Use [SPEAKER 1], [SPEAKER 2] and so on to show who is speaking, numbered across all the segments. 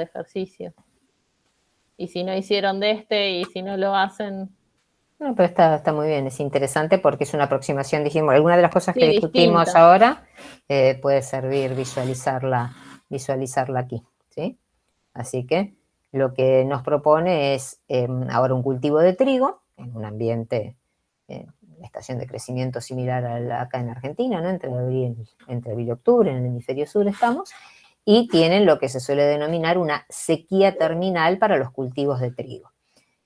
[SPEAKER 1] ejercicio. Y si no hicieron de y si no lo hacen...
[SPEAKER 2] No, pero está muy bien, es interesante porque es una aproximación, dijimos, alguna de las cosas que discutimos
[SPEAKER 1] distinta.
[SPEAKER 2] ahora puede servir visualizarla aquí, ¿sí? Así que lo que nos propone es ahora un cultivo de trigo en un ambiente, la estación de crecimiento similar a la acá en Argentina, ¿no? Entre abril y octubre, en el hemisferio sur estamos, y tienen lo que se suele denominar una sequía terminal para los cultivos de trigo.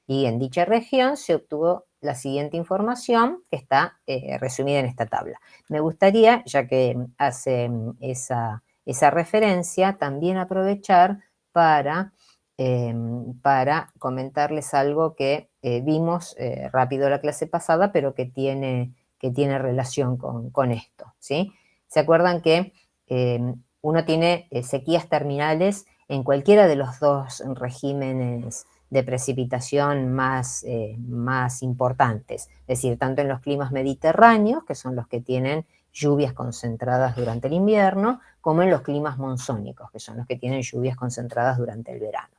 [SPEAKER 2] Y en dicha región se obtuvo la siguiente información que está resumida en esta tabla. Me gustaría, ya que hace esa referencia, también aprovechar para comentarles algo que vimos rápido la clase pasada, pero que tiene relación con esto, ¿sí? ¿Se acuerdan que uno tiene sequías terminales en cualquiera de los dos regímenes de precipitación más importantes? Es decir, tanto en los climas mediterráneos, que son los que tienen lluvias concentradas durante el invierno, como en los climas monzónicos, que son los que tienen lluvias concentradas durante el verano.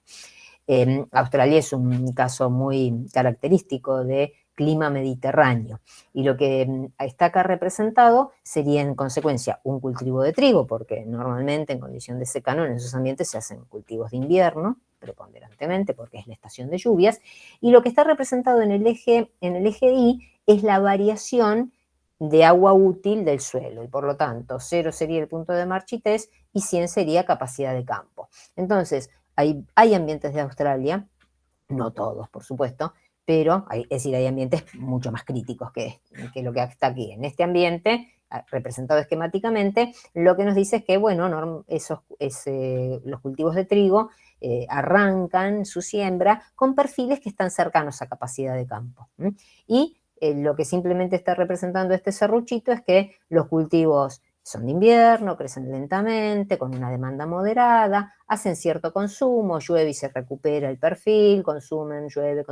[SPEAKER 2] Australia es un caso muy característico de clima mediterráneo, y lo que está acá representado sería en consecuencia un cultivo de trigo, porque normalmente en condición de secano en esos ambientes se hacen cultivos de invierno preponderantemente porque es la estación de lluvias, y lo que está representado en el eje Y es la variación de agua útil del suelo, y por lo tanto 0 sería el punto de marchitez y 100 sería capacidad de campo. Entonces, hay ambientes de Australia, no todos, por supuesto, pero hay ambientes mucho más críticos que lo que está aquí. En este ambiente, representado esquemáticamente, lo que nos dice es que, bueno, los cultivos de trigo arrancan su siembra con perfiles que están cercanos a capacidad de campo. Y lo que simplemente está representando este serruchito es que los cultivos son de invierno, crecen lentamente, con una demanda moderada, hacen cierto consumo, llueve y se recupera el perfil, consumen, llueve,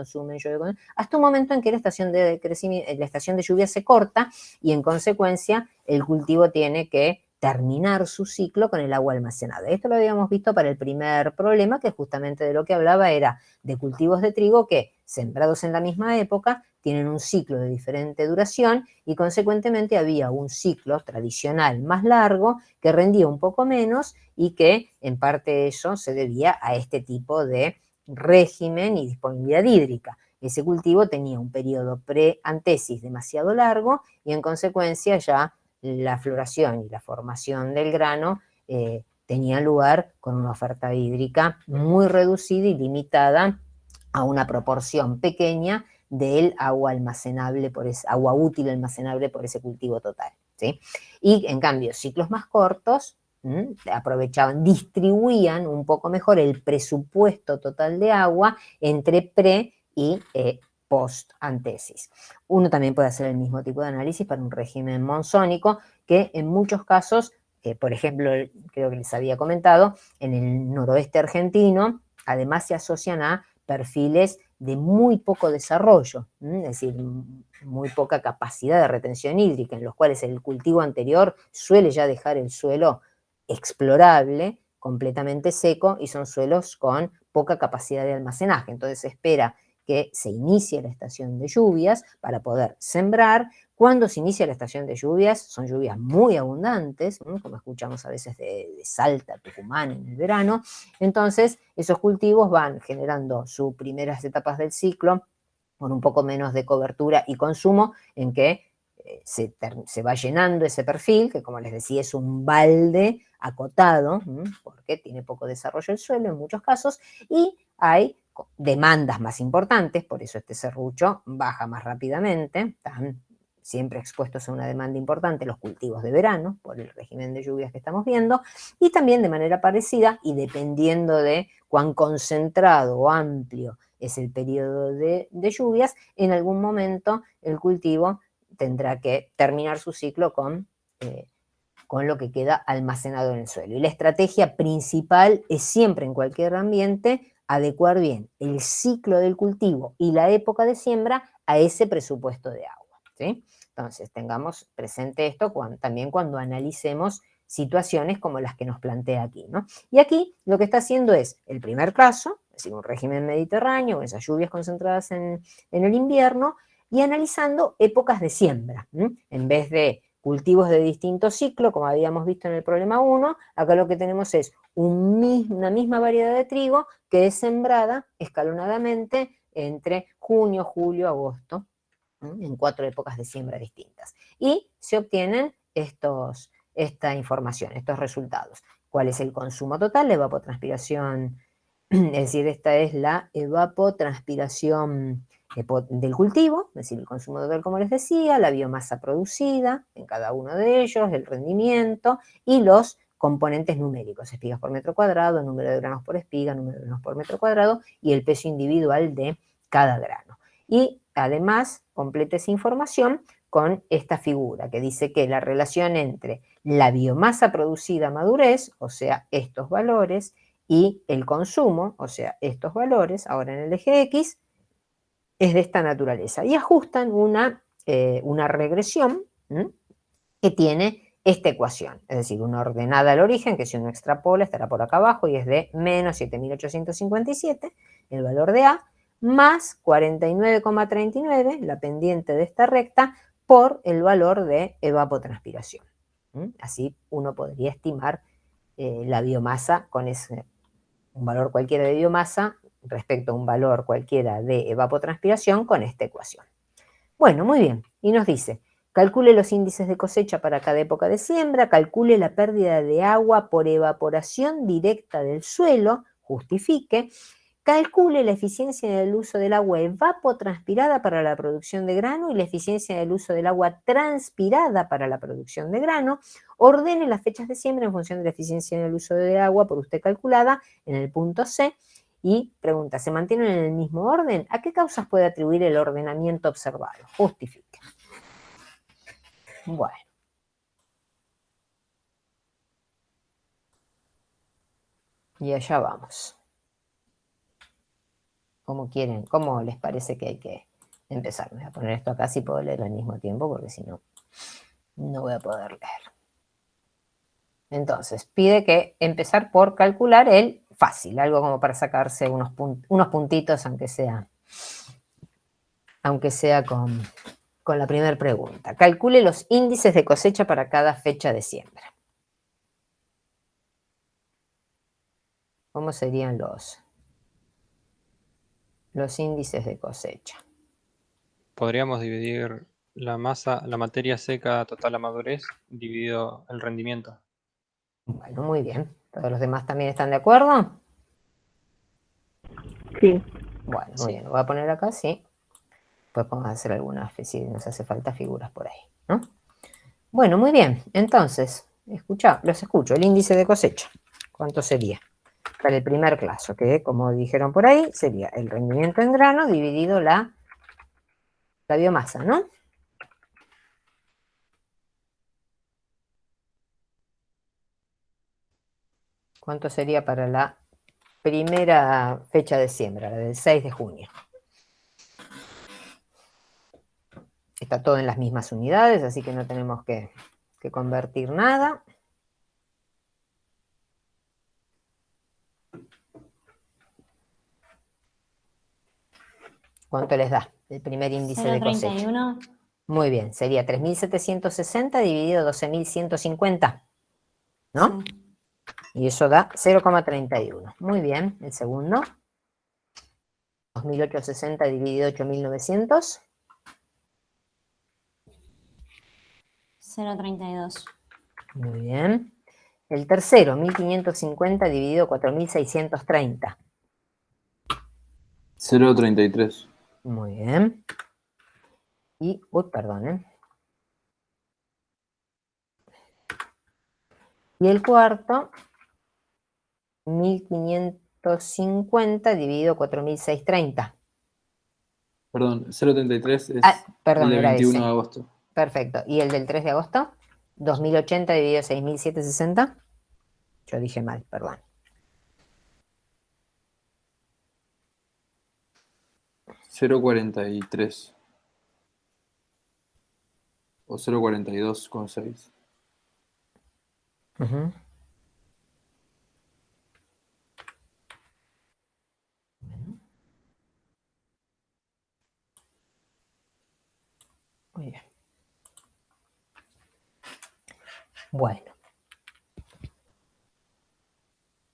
[SPEAKER 2] hasta un momento en que la estación de lluvia se corta y en consecuencia el cultivo tiene que terminar su ciclo con el agua almacenada. Esto lo habíamos visto para el primer problema, que justamente de lo que hablaba era de cultivos de trigo que, sembrados en la misma época, tienen un ciclo de diferente duración y consecuentemente había un ciclo tradicional más largo que rendía un poco menos y que en parte eso se debía a este tipo de régimen y disponibilidad hídrica. Ese cultivo tenía un periodo pre-antesis demasiado largo y en consecuencia ya la floración y la formación del grano tenía lugar con una oferta hídrica muy reducida y limitada a una proporción pequeña del agua almacenable agua útil almacenable por ese cultivo total, ¿sí? Y en cambio, ciclos más cortos aprovechaban, distribuían un poco mejor el presupuesto total de agua entre pre y post-antesis. Uno también puede hacer el mismo tipo de análisis para un régimen monzónico, que en muchos casos, por ejemplo, creo que les había comentado, en el noroeste argentino, además se asocian a perfiles de muy poco desarrollo, es decir, muy poca capacidad de retención hídrica, en los cuales el cultivo anterior suele ya dejar el suelo explorable, completamente seco, y son suelos con poca capacidad de almacenaje. Entonces se espera que se inicie la estación de lluvias para poder sembrar. Cuando se inicia la estación de lluvias, son lluvias muy abundantes, como escuchamos a veces de Salta, Tucumán en el verano. Entonces, esos cultivos van generando sus primeras etapas del ciclo con un poco menos de cobertura y consumo, en que se va llenando ese perfil, que como les decía es un balde acotado, porque tiene poco desarrollo el suelo en muchos casos, y hay demandas más importantes, por eso este serrucho baja más rápidamente, están siempre expuestos a una demanda importante los cultivos de verano, por el régimen de lluvias que estamos viendo, y también de manera parecida, y dependiendo de cuán concentrado o amplio es el periodo de lluvias, en algún momento el cultivo tendrá que terminar su ciclo con lo que queda almacenado en el suelo. Y la estrategia principal es siempre, en cualquier ambiente, adecuar bien el ciclo del cultivo y la época de siembra a ese presupuesto de agua, ¿sí? Entonces, tengamos presente esto también cuando analicemos situaciones como las que nos plantea aquí, ¿no? Y aquí lo que está haciendo es el primer caso, es decir, un régimen mediterráneo, con esas lluvias concentradas en el invierno, y analizando épocas de siembra. En vez de cultivos de distinto ciclo, como habíamos visto en el problema 1, acá lo que tenemos es una misma variedad de trigo que es sembrada escalonadamente entre junio, julio, agosto, en 4 épocas de siembra distintas. Y se obtienen esta información, estos resultados. ¿Cuál es el consumo total? La evapotranspiración, es decir, esta es la evapotranspiración del cultivo, es decir, el consumo total, como les decía, la biomasa producida en cada uno de ellos, el rendimiento y los componentes numéricos, espigas por metro cuadrado, número de granos por espiga, número de granos por metro cuadrado y el peso individual de cada grano. Y además completa esa información con esta figura que dice que la relación entre la biomasa producida a madurez, o sea, estos valores, y el consumo, o sea, estos valores, ahora en el eje X, es de esta naturaleza. Y ajustan una regresión que tiene esta ecuación, es decir, una ordenada al origen, que si uno extrapola estará por acá abajo y es de menos 7.857, el valor de A, más 49,39, la pendiente de esta recta, por el valor de evapotranspiración. Así uno podría estimar la biomasa con un valor cualquiera de biomasa respecto a un valor cualquiera de evapotranspiración con esta ecuación. Bueno, muy bien. Y nos dice, calcule los índices de cosecha para cada época de siembra, calcule la pérdida de agua por evaporación directa del suelo, justifique, calcule la eficiencia del uso del agua evapotranspirada para la producción de grano y la eficiencia del uso del agua transpirada para la producción de grano, ordene las fechas de siembra en función de la eficiencia en el uso del agua por usted calculada en el punto C, y pregunta, ¿se mantienen en el mismo orden? ¿A qué causas puede atribuir el ordenamiento observado? Justifique. Bueno. Y allá vamos. ¿Cómo quieren? ¿Cómo les parece que hay que empezar? Me voy a poner esto acá si puedo leer al mismo tiempo, porque si no, no voy a poder leer. Entonces, pide que empezar por calcular el fácil, algo como para sacarse unos puntitos, aunque sea con la primera pregunta. Calcule los índices de cosecha para cada fecha de siembra. ¿Cómo serían los índices de cosecha?
[SPEAKER 3] Podríamos dividir la materia seca total a madurez, dividido el rendimiento.
[SPEAKER 2] Bueno, muy bien. ¿Todos los demás también están de acuerdo?
[SPEAKER 4] Sí.
[SPEAKER 2] Bueno, muy bien. Lo voy a poner acá, sí. Pues vamos a hacer algunas, si nos hace falta figuras por ahí, ¿no? Bueno, muy bien. Entonces, los escucho. El índice de cosecha, ¿cuánto sería? Para el primer caso, que como dijeron por ahí, sería el rendimiento en grano dividido la biomasa, ¿no? ¿Cuánto sería para la primera fecha de siembra, la del 6 de junio? Está todo en las mismas unidades, así que no tenemos que convertir nada. ¿Cuánto les da el primer índice de cosecha?
[SPEAKER 4] 0,31.
[SPEAKER 2] Muy bien, sería 3.760 dividido 12.150, ¿no?
[SPEAKER 4] Sí.
[SPEAKER 2] Y eso da 0,31. Muy bien, el segundo. 2.860 dividido 8.900.
[SPEAKER 4] 0,32.
[SPEAKER 2] Muy bien. El tercero, 1.550 dividido 4.630.
[SPEAKER 5] 0,33.
[SPEAKER 2] Muy bien. Y, perdón. Y el cuarto, 1.550 dividido 4.630.
[SPEAKER 5] Perdón, 0,33 es
[SPEAKER 2] Perdón,
[SPEAKER 5] el de
[SPEAKER 2] era
[SPEAKER 5] 21
[SPEAKER 2] ese.
[SPEAKER 5] de agosto.
[SPEAKER 2] Perfecto. ¿Y el del 3 de agosto? 2.080 dividido 6.760. Yo dije mal, perdón.
[SPEAKER 5] 0,43. O 0,42,6.
[SPEAKER 2] Ujú. Muy bien. Bueno.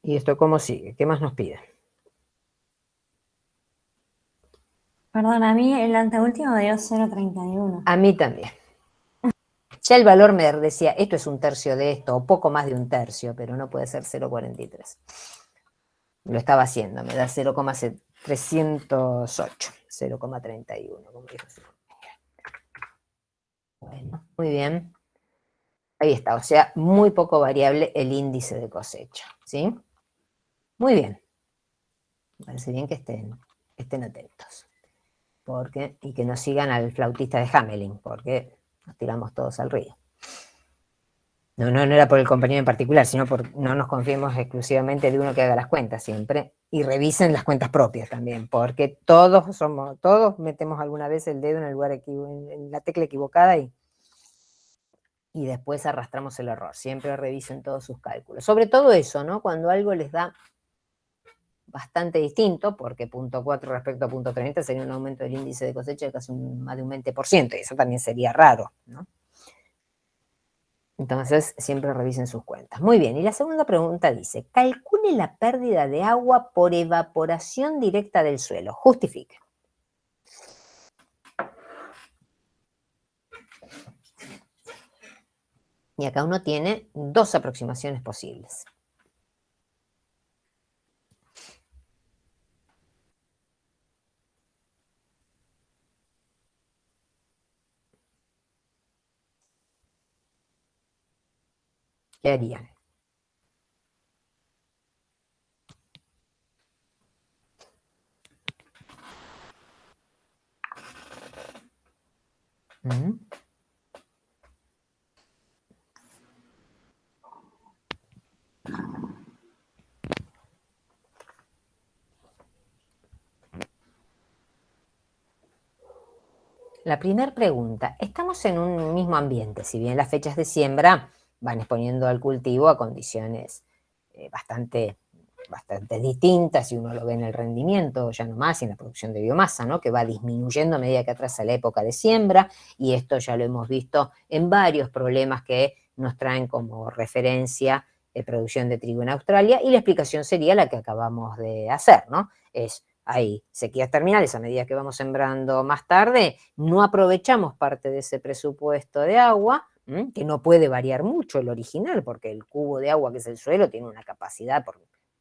[SPEAKER 2] ¿Y esto cómo sigue? ¿Qué más nos piden?
[SPEAKER 4] Perdón, a mí el anteúltimo me dio 0,31.
[SPEAKER 2] A mí también. Ya el valor me decía, esto es un tercio de esto, o poco más de un tercio, pero no puede ser 0,43. Lo estaba haciendo, me da 0,308, 0,31, como dijo. Bueno, muy bien. Ahí está, o sea, muy poco variable el índice de cosecha, ¿sí? Muy bien. Me parece bien que estén atentos. Y que no sigan al flautista de Hamelin, porque nos tiramos todos al río. No era por el compañero en particular, sino por no nos confiemos exclusivamente de uno que haga las cuentas siempre, y revisen las cuentas propias también, porque todos metemos alguna vez el dedo en el lugar en la tecla equivocada y después arrastramos el error. Siempre revisen todos sus cálculos. Sobre todo eso, ¿no? Cuando algo les da bastante distinto, porque punto 4 respecto a punto 30 sería un aumento del índice de cosecha de casi más de un 20%, y eso también sería raro, ¿no? Entonces, siempre revisen sus cuentas. Muy bien, y la segunda pregunta dice, calcule la pérdida de agua por evaporación directa del suelo. Justifique. Y acá uno tiene dos aproximaciones posibles. ¿Qué harían? ¿Mm? La primera pregunta, estamos en un mismo ambiente, si bien las fechas de siembra van exponiendo al cultivo a condiciones bastante distintas, y uno lo ve en el rendimiento ya nomás y en la producción de biomasa, ¿no? Que va disminuyendo a medida que atrasa la época de siembra, y esto ya lo hemos visto en varios problemas que nos traen como referencia producción de trigo en Australia, y la explicación sería la que acabamos de hacer, ¿no? Hay sequías terminales a medida que vamos sembrando más tarde, no aprovechamos parte de ese presupuesto de agua, que no puede variar mucho el original, porque el cubo de agua que es el suelo tiene una capacidad,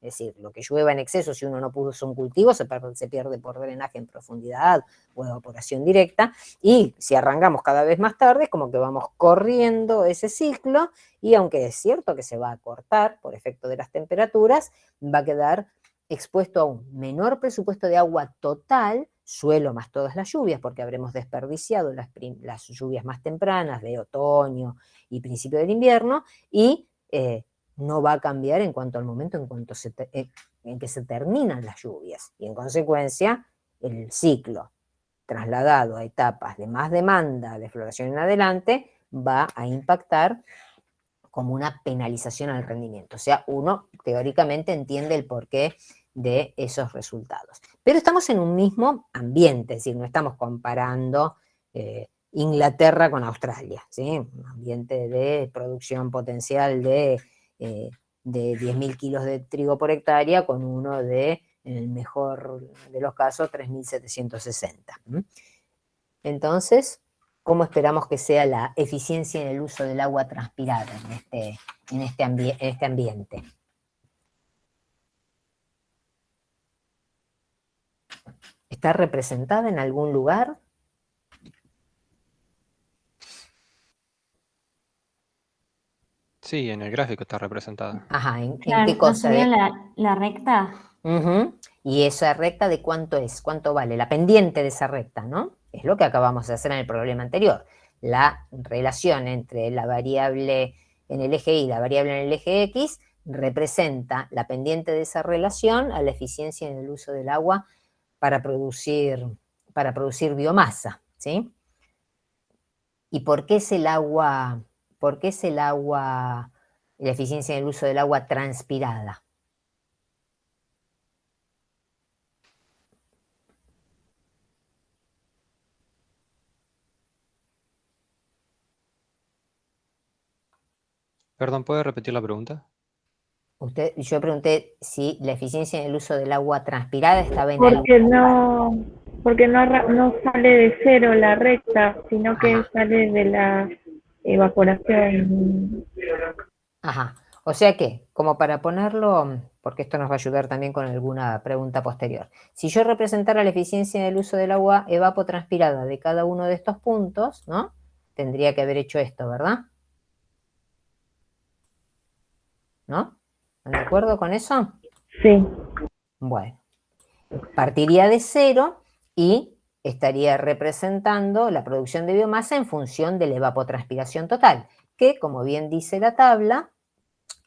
[SPEAKER 2] es decir, lo que llueva en exceso, si uno no puso un cultivo, se pierde por drenaje en profundidad o evaporación directa, y si arrancamos cada vez más tarde, es como que vamos corriendo ese ciclo, y aunque es cierto que se va a cortar por efecto de las temperaturas, va a quedar expuesto a un menor presupuesto de agua total, suelo más todas las lluvias, porque habremos desperdiciado las lluvias más tempranas de otoño y principio del invierno, y no va a cambiar en cuanto al momento en que se terminan las lluvias, y en consecuencia el ciclo trasladado a etapas de más demanda de floración en adelante va a impactar como una penalización al rendimiento. O sea, uno teóricamente entiende el porqué de esos resultados. Pero estamos en un mismo ambiente, es decir, no estamos comparando Inglaterra con Australia, ¿sí? Un ambiente de producción potencial de 10.000 kilos de trigo por hectárea con uno de, en el mejor de los casos, 3.760. Entonces, ¿cómo esperamos que sea la eficiencia en el uso del agua transpirada en este ambiente? ¿Está representada en algún lugar?
[SPEAKER 3] Sí, en el gráfico está representada.
[SPEAKER 2] Ajá, ¿en
[SPEAKER 4] Claro,
[SPEAKER 2] qué
[SPEAKER 4] ¿no
[SPEAKER 2] cosa?
[SPEAKER 4] sería la recta?
[SPEAKER 2] ¿Y esa recta de cuánto es? ¿Cuánto vale? La pendiente de esa recta, ¿no? Es lo que acabamos de hacer en el problema anterior. La relación entre la variable en el eje Y y la variable en el eje X representa la pendiente de esa relación a la eficiencia en el uso del agua para producir biomasa, ¿sí? ¿Y por qué es el agua y la eficiencia en el uso del agua transpirada.
[SPEAKER 3] Perdón, ¿puede repetir la pregunta?
[SPEAKER 2] Yo pregunté si la eficiencia en el uso del agua transpirada estaba en algún...
[SPEAKER 6] Porque no sale de cero la recta, sino que sale de la evaporación.
[SPEAKER 2] Ajá. O sea que, como para ponerlo, porque esto nos va a ayudar también con alguna pregunta posterior. Si yo representara la eficiencia en el uso del agua evapotranspirada de cada uno de estos puntos, ¿no? Tendría que haber hecho esto, ¿verdad? ¿No? ¿Están de acuerdo con eso?
[SPEAKER 6] Sí.
[SPEAKER 2] Bueno, partiría de cero y estaría representando la producción de biomasa en función de la evapotranspiración total, que, como bien dice la tabla,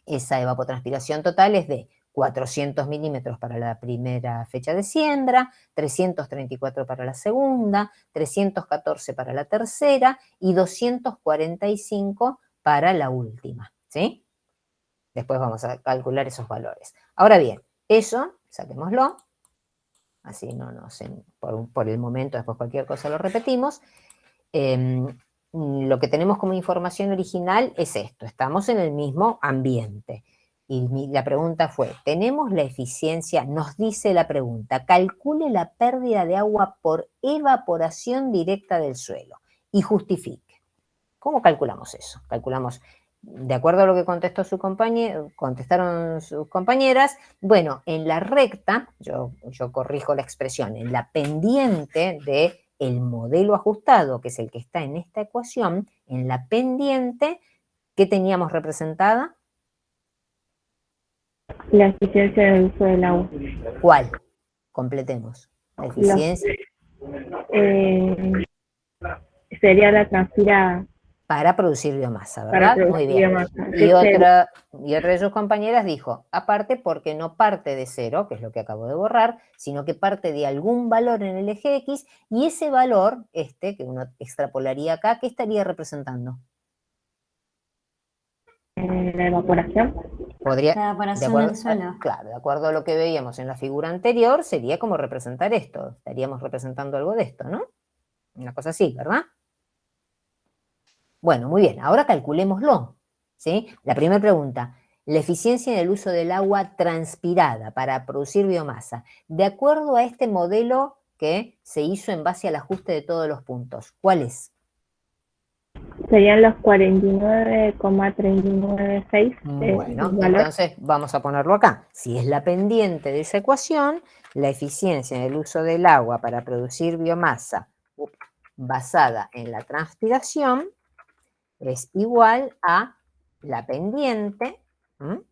[SPEAKER 2] esa evapotranspiración total es de 400 milímetros para la primera fecha de siembra, 334 para la segunda, 314 para la tercera y 245 para la última, ¿sí? Después vamos a calcular esos valores. Ahora bien, eso, saquémoslo, así no nos, por el momento, después cualquier cosa lo repetimos. Lo que tenemos como información original es esto, estamos en el mismo ambiente. Y la pregunta fue, ¿tenemos la eficiencia? Nos dice la pregunta, calcule la pérdida de agua por evaporación directa del suelo y justifique. ¿Cómo calculamos eso? Calculamos, de acuerdo a lo que contestaron sus compañeras, bueno, en la recta, yo corrijo la expresión, en la pendiente de el modelo ajustado, que es el que está en esta ecuación, en la pendiente, ¿qué teníamos representada?
[SPEAKER 6] La eficiencia del uso del agua.
[SPEAKER 2] ¿Cuál? Completemos. La eficiencia.
[SPEAKER 6] Sería la transpirada.
[SPEAKER 2] Para producir biomasa, ¿verdad?
[SPEAKER 6] Para producir
[SPEAKER 2] Muy bien.
[SPEAKER 6] biomasa.
[SPEAKER 2] Y otra de sus compañeras dijo, aparte porque no parte de cero, que es lo que acabo de borrar, sino que parte de algún valor en el eje X, y ese valor, que uno extrapolaría acá, ¿qué estaría representando?
[SPEAKER 6] La evaporación.
[SPEAKER 2] Podría,
[SPEAKER 4] La evaporación del suelo.
[SPEAKER 2] Claro, de acuerdo a lo que veíamos en la figura anterior, sería como representar esto. Estaríamos representando algo de esto, ¿no? Una cosa así, ¿verdad? Bueno, muy bien, ahora calculémoslo, ¿sí? La primera pregunta, la eficiencia en el uso del agua transpirada para producir biomasa, de acuerdo a este modelo que se hizo en base al ajuste de todos los puntos, ¿cuál es?
[SPEAKER 6] Serían los 49,396.
[SPEAKER 2] Bueno, entonces vamos a ponerlo acá. Si es la pendiente de esa ecuación, la eficiencia en el uso del agua para producir biomasa basada en la transpiración es igual a la pendiente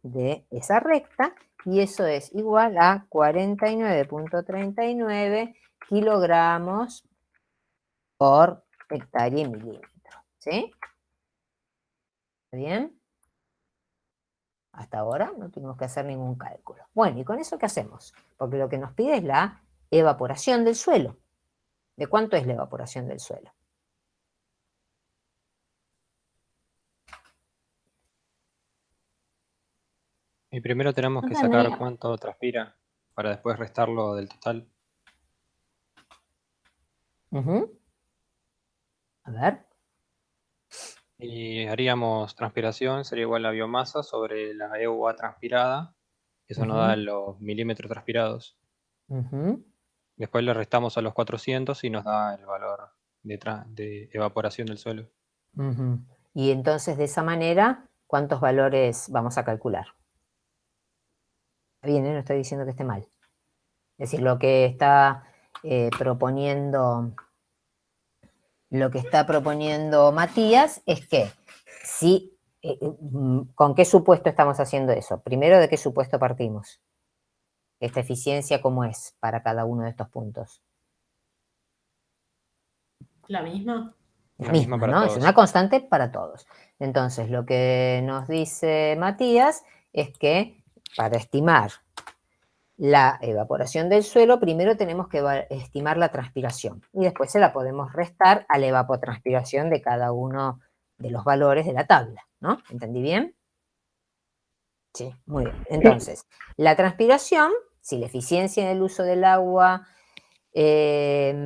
[SPEAKER 2] de esa recta, y eso es igual a 49,39 kilogramos por hectárea y milímetro. ¿Sí? ¿Está bien? Hasta ahora no tuvimos que hacer ningún cálculo. Bueno, ¿y con eso qué hacemos? Porque lo que nos pide es la evaporación del suelo. ¿De cuánto es la evaporación del suelo?
[SPEAKER 3] Y primero tenemos que sacar cuánto transpira para después restarlo del total.
[SPEAKER 2] A ver.
[SPEAKER 3] Y haríamos transpiración, sería igual a biomasa sobre la EUA transpirada. Eso nos da los milímetros transpirados. Después le restamos a los 400 y nos da el valor de evaporación del suelo.
[SPEAKER 2] Y entonces, de esa manera, ¿cuántos valores vamos a calcular? Bien, no estoy diciendo que esté mal. Es decir, lo que está proponiendo Matías es que si, ¿con qué supuesto estamos haciendo eso? Primero, ¿de qué supuesto partimos? Esta eficiencia, ¿cómo es para cada uno de estos puntos?
[SPEAKER 1] ¿La misma?
[SPEAKER 2] La misma, ¿no? Es una constante para todos. Entonces, lo que nos dice Matías es que para estimar la evaporación del suelo, primero tenemos que estimar la transpiración y después se la podemos restar a la evapotranspiración de cada uno de los valores de la tabla, ¿no? ¿Entendí bien? Sí, muy bien. Entonces, la transpiración, si la eficiencia en el uso del agua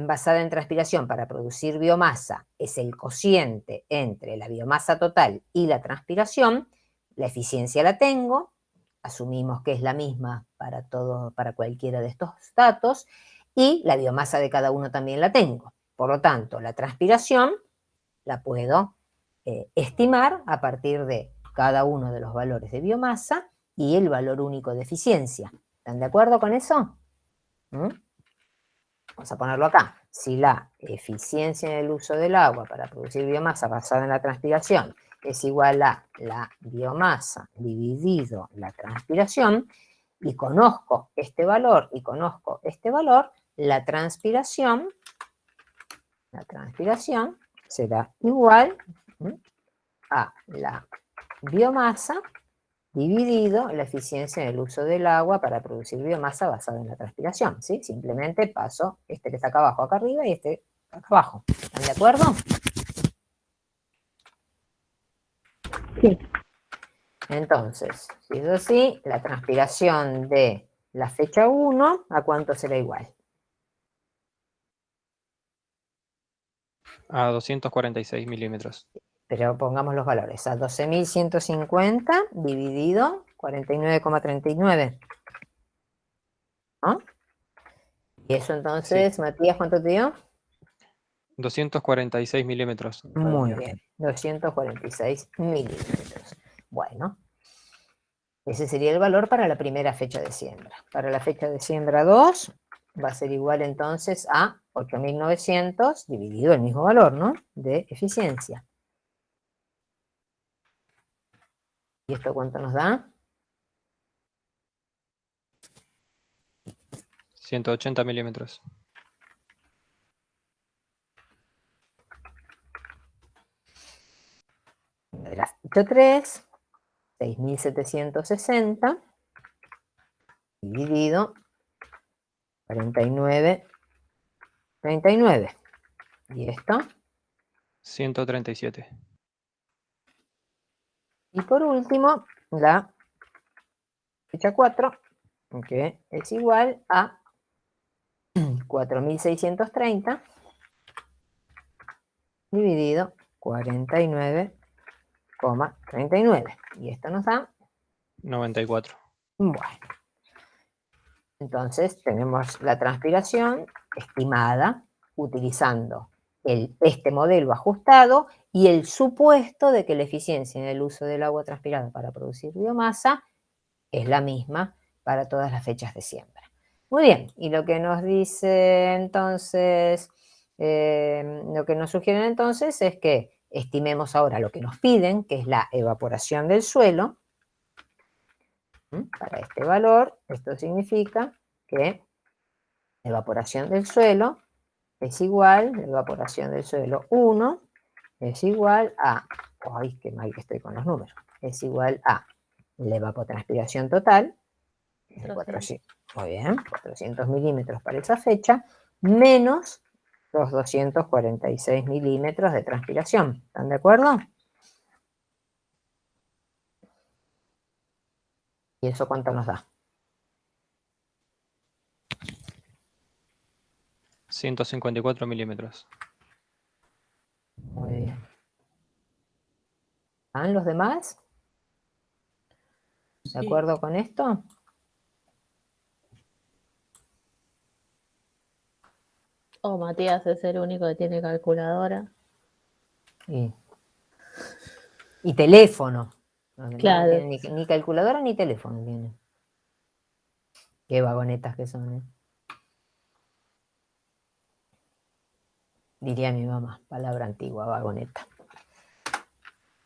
[SPEAKER 2] basada en transpiración para producir biomasa es el cociente entre la biomasa total y la transpiración, la eficiencia la tengo, asumimos que es la misma para para cualquiera de estos datos, y la biomasa de cada uno también la tengo. Por lo tanto, la transpiración la puedo estimar a partir de cada uno de los valores de biomasa y el valor único de eficiencia. ¿Están de acuerdo con eso? Vamos a ponerlo acá. Si la eficiencia en el uso del agua para producir biomasa basada en la transpiración es igual a la biomasa dividido la transpiración, y conozco este valor y conozco este valor, la transpiración será igual a la biomasa dividido la eficiencia en el uso del agua para producir biomasa basada en la transpiración, ¿sí? Simplemente paso este que está acá abajo acá arriba y este acá abajo. ¿Están de acuerdo?
[SPEAKER 6] Sí.
[SPEAKER 2] Entonces, si es así, la transpiración de la fecha 1, ¿a cuánto será igual?
[SPEAKER 3] A 246 milímetros.
[SPEAKER 2] Pero pongamos los valores, a 12.150 dividido 49,39. ¿No? Y eso entonces,
[SPEAKER 3] Sí.
[SPEAKER 2] Matías, ¿cuánto te dio?
[SPEAKER 3] 246 milímetros.
[SPEAKER 2] Muy bien, 246 milímetros. Bueno, ese sería el valor para la primera fecha de siembra. Para la fecha de siembra 2 va a ser igual entonces a 8.900 dividido el mismo valor, ¿no? De eficiencia. ¿Y esto cuánto nos da?
[SPEAKER 3] 180 milímetros.
[SPEAKER 2] Gráfico 3, 6.760 dividido 49,39. ¿Y esto?
[SPEAKER 3] 137.
[SPEAKER 2] Y por último, la fecha 4, que es igual a 4.630 dividido 49,39. Y esto nos da,
[SPEAKER 3] 94.
[SPEAKER 2] bueno, entonces tenemos la transpiración estimada utilizando este modelo ajustado y el supuesto de que la eficiencia en el uso del agua transpirada para producir biomasa es la misma para todas las fechas de siembra. Muy bien, y lo que nos dice entonces, lo que nos sugieren entonces es que estimemos ahora lo que nos piden, que es la evaporación del suelo. Para este valor, esto significa que la evaporación del suelo es igual, la evaporación del suelo 1 es igual a, ¡ay, qué mal que estoy con los números! Es igual a la evapotranspiración total, 400, muy bien, 400 milímetros para esa fecha, menos los 246 milímetros de transpiración. ¿Están de acuerdo? ¿Y eso cuánto nos da?
[SPEAKER 3] 154 milímetros.
[SPEAKER 2] Muy bien. ¿Están los demás? ¿De acuerdo con esto?
[SPEAKER 1] Oh, Matías es el único que tiene calculadora.
[SPEAKER 2] Y teléfono.
[SPEAKER 1] Claro.
[SPEAKER 2] No tiene ni calculadora ni teléfono tiene. Qué vagonetas que son, ¿eh? Diría mi mamá, palabra antigua, vagoneta.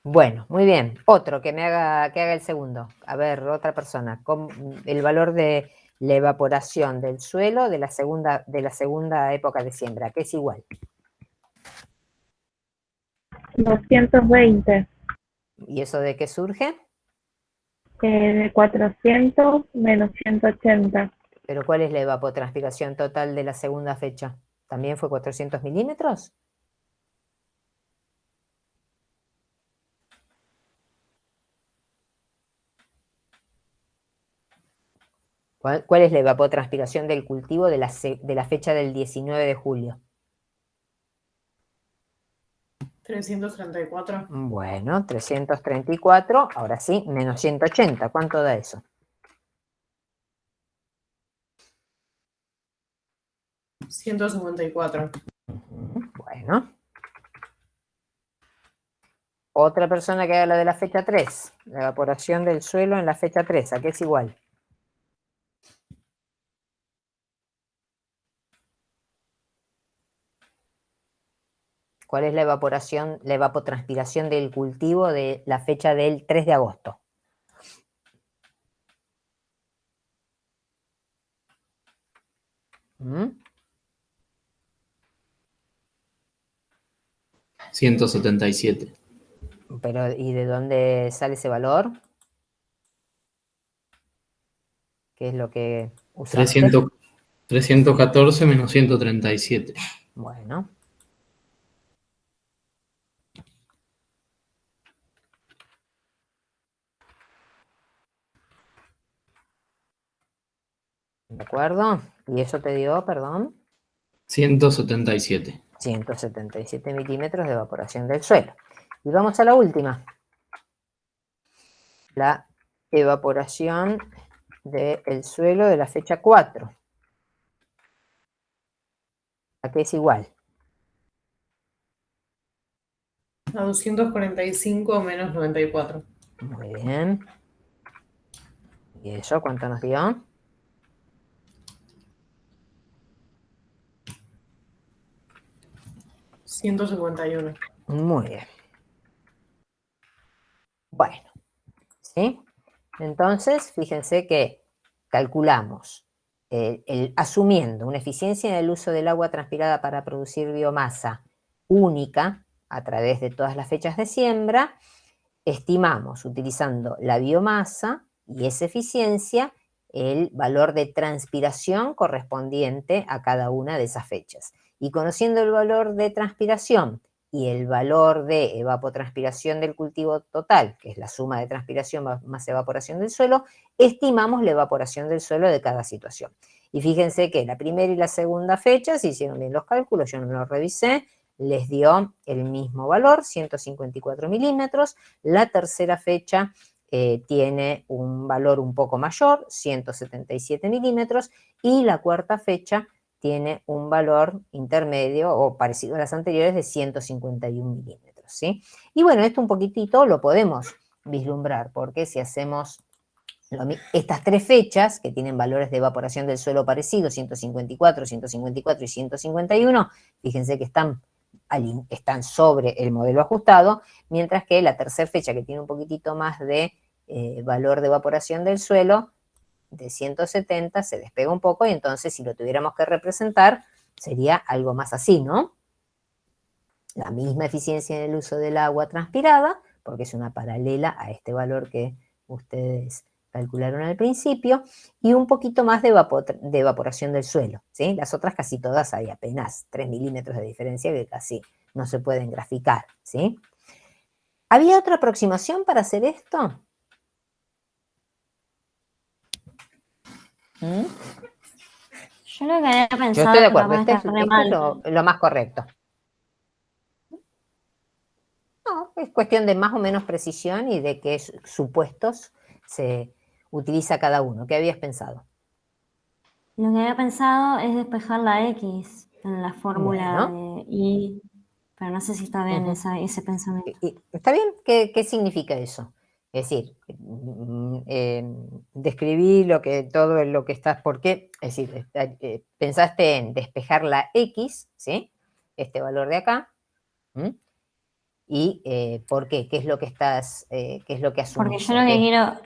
[SPEAKER 2] Bueno, muy bien. Otro que haga el segundo. A ver, otra persona. Con el valor de la evaporación del suelo de la segunda época de siembra, que es igual.
[SPEAKER 6] 220.
[SPEAKER 2] ¿Y eso de qué surge?
[SPEAKER 6] De 400 menos 180.
[SPEAKER 2] ¿Pero cuál es la evapotranspiración total de la segunda fecha? ¿También fue 400 milímetros? ¿Cuál es la evapotranspiración del cultivo de la fecha del 19 de julio?
[SPEAKER 7] 334.
[SPEAKER 2] Bueno, 334, ahora sí, menos 180. ¿Cuánto da eso?
[SPEAKER 7] 154.
[SPEAKER 2] Bueno. Otra persona que haga la de la fecha 3. La evaporación del suelo en la fecha 3. ¿A qué es igual? ¿Cuál es la evapotranspiración del cultivo de la fecha del 3 de agosto? ¿Mm?
[SPEAKER 8] 177.
[SPEAKER 2] Pero, ¿y de dónde sale ese valor? ¿Qué es lo que usaste?
[SPEAKER 8] 314 menos 137.
[SPEAKER 2] Bueno. ¿De acuerdo? ¿Y eso te dio, perdón?
[SPEAKER 8] 177.
[SPEAKER 2] 177 milímetros de evaporación del suelo. Y vamos a la última. La evaporación del suelo de la fecha 4. ¿A qué es igual?
[SPEAKER 7] A 245 menos 94.
[SPEAKER 2] Muy bien. ¿Y eso cuánto nos dio?
[SPEAKER 7] 151.
[SPEAKER 2] Muy bien. Bueno, ¿sí? Entonces, fíjense que calculamos, asumiendo una eficiencia en el uso del agua transpirada para producir biomasa única a través de todas las fechas de siembra, estimamos, utilizando la biomasa y esa eficiencia, el valor de transpiración correspondiente a cada una de esas fechas. Y conociendo el valor de transpiración y el valor de evapotranspiración del cultivo total, que es la suma de transpiración más evaporación del suelo, estimamos la evaporación del suelo de cada situación. Y fíjense que la primera y la segunda fecha, si hicieron bien los cálculos, yo no los revisé, les dio el mismo valor, 154 milímetros. La tercera fecha tiene un valor un poco mayor, 177 milímetros, y la cuarta fecha tiene un valor intermedio o parecido a las anteriores de 151 milímetros, ¿sí? Y bueno, esto un poquitito lo podemos vislumbrar, porque si hacemos estas tres fechas, que tienen valores de evaporación del suelo parecidos, 154, 154 y 151, fíjense que están sobre el modelo ajustado, mientras que la tercera fecha, que tiene un poquitito más de valor de evaporación del suelo, de 170, se despega un poco, y entonces si lo tuviéramos que representar, sería algo más así, ¿no? La misma eficiencia en el uso del agua transpirada, porque es una paralela a este valor que ustedes calcularon al principio, y un poquito más de evaporación del suelo, ¿sí? Las otras casi todas hay apenas 3 milímetros de diferencia que casi no se pueden graficar, ¿sí? ¿Había otra aproximación para hacer esto?
[SPEAKER 4] Yo lo que había
[SPEAKER 2] Yo
[SPEAKER 4] pensado
[SPEAKER 2] estoy de
[SPEAKER 4] que
[SPEAKER 2] acuerdo,
[SPEAKER 4] capaz
[SPEAKER 2] esto
[SPEAKER 4] está re
[SPEAKER 2] es
[SPEAKER 4] mal.
[SPEAKER 2] lo más correcto. No, es cuestión de más o menos precisión y de qué supuestos se utiliza cada uno. ¿Qué habías pensado?
[SPEAKER 4] Lo que había pensado es despejar la X en la fórmula
[SPEAKER 2] Bueno.
[SPEAKER 4] de Y, pero no sé si está bien ese pensamiento.
[SPEAKER 2] ¿Está bien? ¿Qué significa eso? Es decir, describí todo lo que estás, ¿por qué? Es decir, pensaste en despejar la X, ¿sí? Este valor de acá. ¿Y por qué? ¿Qué es lo que qué es lo que
[SPEAKER 4] Porque
[SPEAKER 2] asumís?
[SPEAKER 4] yo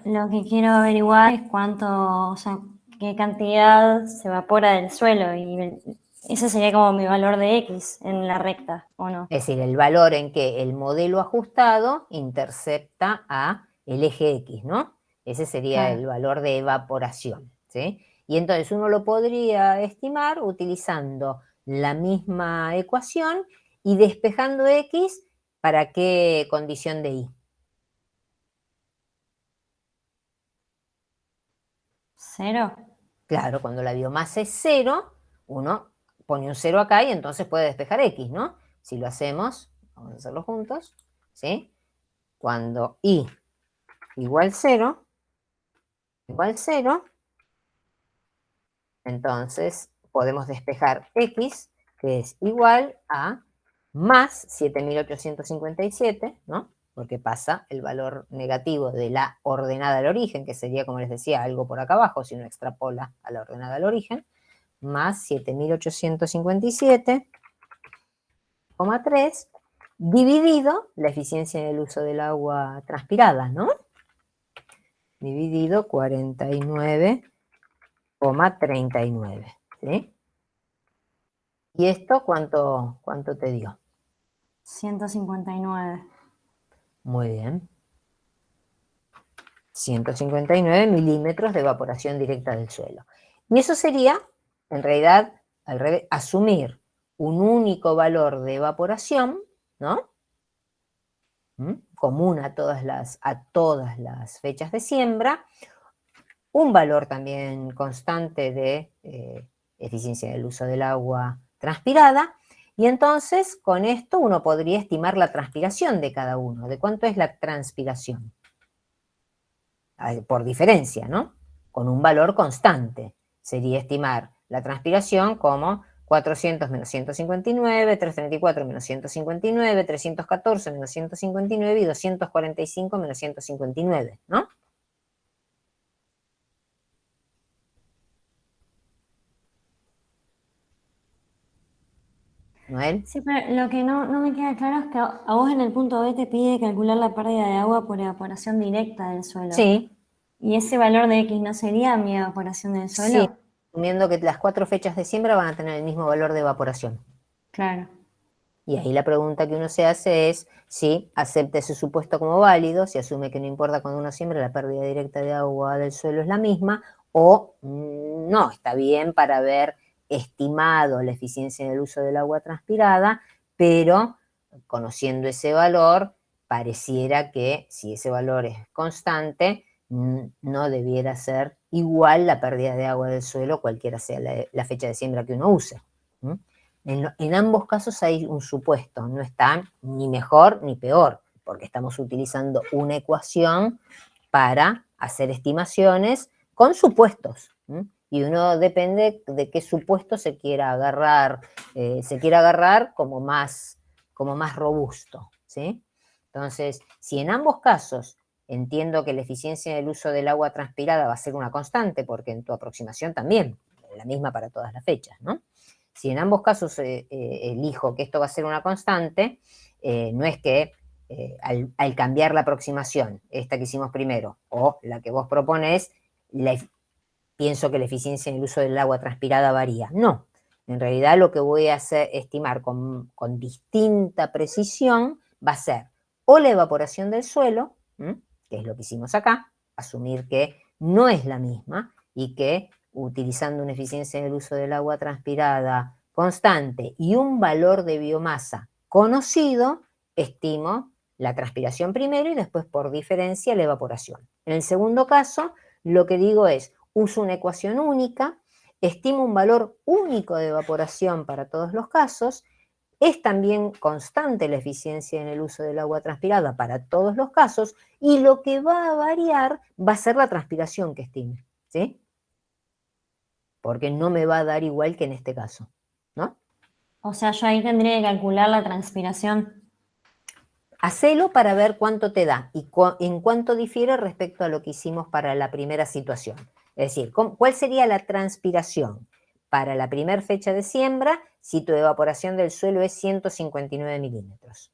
[SPEAKER 4] lo que quiero averiguar es cuánto, o sea, qué cantidad se evapora del suelo, y ese sería como mi valor de X en la recta, ¿o no?
[SPEAKER 2] Es decir, el valor en que el modelo ajustado intercepta a el eje X, ¿no? Ese sería
[SPEAKER 4] Claro.
[SPEAKER 2] el valor de evaporación, ¿sí? Y entonces uno lo podría estimar utilizando la misma ecuación y despejando X, ¿para qué condición de Y?
[SPEAKER 4] ¿Cero?
[SPEAKER 2] Claro, cuando la biomasa es 0, uno pone un 0 acá y entonces puede despejar X, ¿no? Si lo hacemos, vamos a hacerlo juntos, ¿sí? Cuando I igual 0, entonces podemos despejar X, que es igual a más 7.857, ¿no? Porque pasa el valor negativo de la ordenada al origen, que sería, como les decía, algo por acá abajo, si uno extrapola a la ordenada al origen, más 7.857,3, dividido la eficiencia en el uso del agua transpirada, ¿no? Dividido 49,39, ¿sí? ¿Y esto cuánto te dio?
[SPEAKER 4] 159.
[SPEAKER 2] Muy bien. 159 milímetros de evaporación directa del suelo. Y eso sería, en realidad, al revés, asumir un único valor de evaporación, ¿no? Común a todas las fechas de siembra, un valor también constante de eficiencia del uso del agua transpirada, y entonces con esto uno podría estimar la transpiración de cada uno. ¿De cuánto es la transpiración? Por diferencia, ¿no? Con un valor constante. Sería estimar la transpiración como 400 menos 159, 334 menos 159, 314 menos 159 y 245 menos 159, ¿no? ¿Noel?
[SPEAKER 4] Sí, pero lo que no me queda claro es que a vos en el punto B te pide calcular la pérdida de agua por evaporación directa del suelo.
[SPEAKER 2] Sí.
[SPEAKER 4] ¿Y ese valor de X no sería mi evaporación del suelo?
[SPEAKER 2] Sí, asumiendo que las 4 fechas de siembra van a tener el mismo valor de evaporación.
[SPEAKER 4] Claro.
[SPEAKER 2] Y ahí la pregunta que uno se hace es si acepta ese supuesto como válido, si asume que no importa cuando uno siembra, la pérdida directa de agua del suelo es la misma, o no, está bien para haber estimado la eficiencia en el uso del agua transpirada, pero conociendo ese valor, pareciera que si ese valor es constante, no debiera ser igual la pérdida de agua del suelo, cualquiera sea la fecha de siembra que uno use. En ambos casos hay un supuesto, no está ni mejor ni peor, porque estamos utilizando una ecuación para hacer estimaciones con supuestos. Y uno depende de qué supuesto se quiera agarrar como más robusto, ¿sí? Entonces, si en ambos casos entiendo que la eficiencia del uso del agua transpirada va a ser una constante, porque en tu aproximación también, la misma para todas las fechas, ¿no? Si en ambos casos elijo que esto va a ser una constante, no es que al cambiar la aproximación, esta que hicimos primero, o la que vos proponés, pienso que la eficiencia en el uso del agua transpirada varía. No, en realidad lo que voy a estimar con distinta precisión va a ser o la evaporación del suelo, que es lo que hicimos acá, asumir que no es la misma y que utilizando una eficiencia en el uso del agua transpirada constante y un valor de biomasa conocido, estimo la transpiración primero y después por diferencia la evaporación. En el segundo caso, lo que digo es, uso una ecuación única, estimo un valor único de evaporación para todos los casos, es también constante la eficiencia en el uso del agua transpirada para todos los casos y lo que va a variar va a ser la transpiración que estime, ¿sí? Porque no me va a dar igual que en este caso, ¿no?
[SPEAKER 4] O sea, yo ahí tendría que calcular la transpiración.
[SPEAKER 2] Hacelo para ver cuánto te da y en cuánto difiere respecto a lo que hicimos para la primera situación. Es decir, ¿cuál sería la transpiración para la primera fecha de siembra si tu evaporación del suelo es 159 milímetros?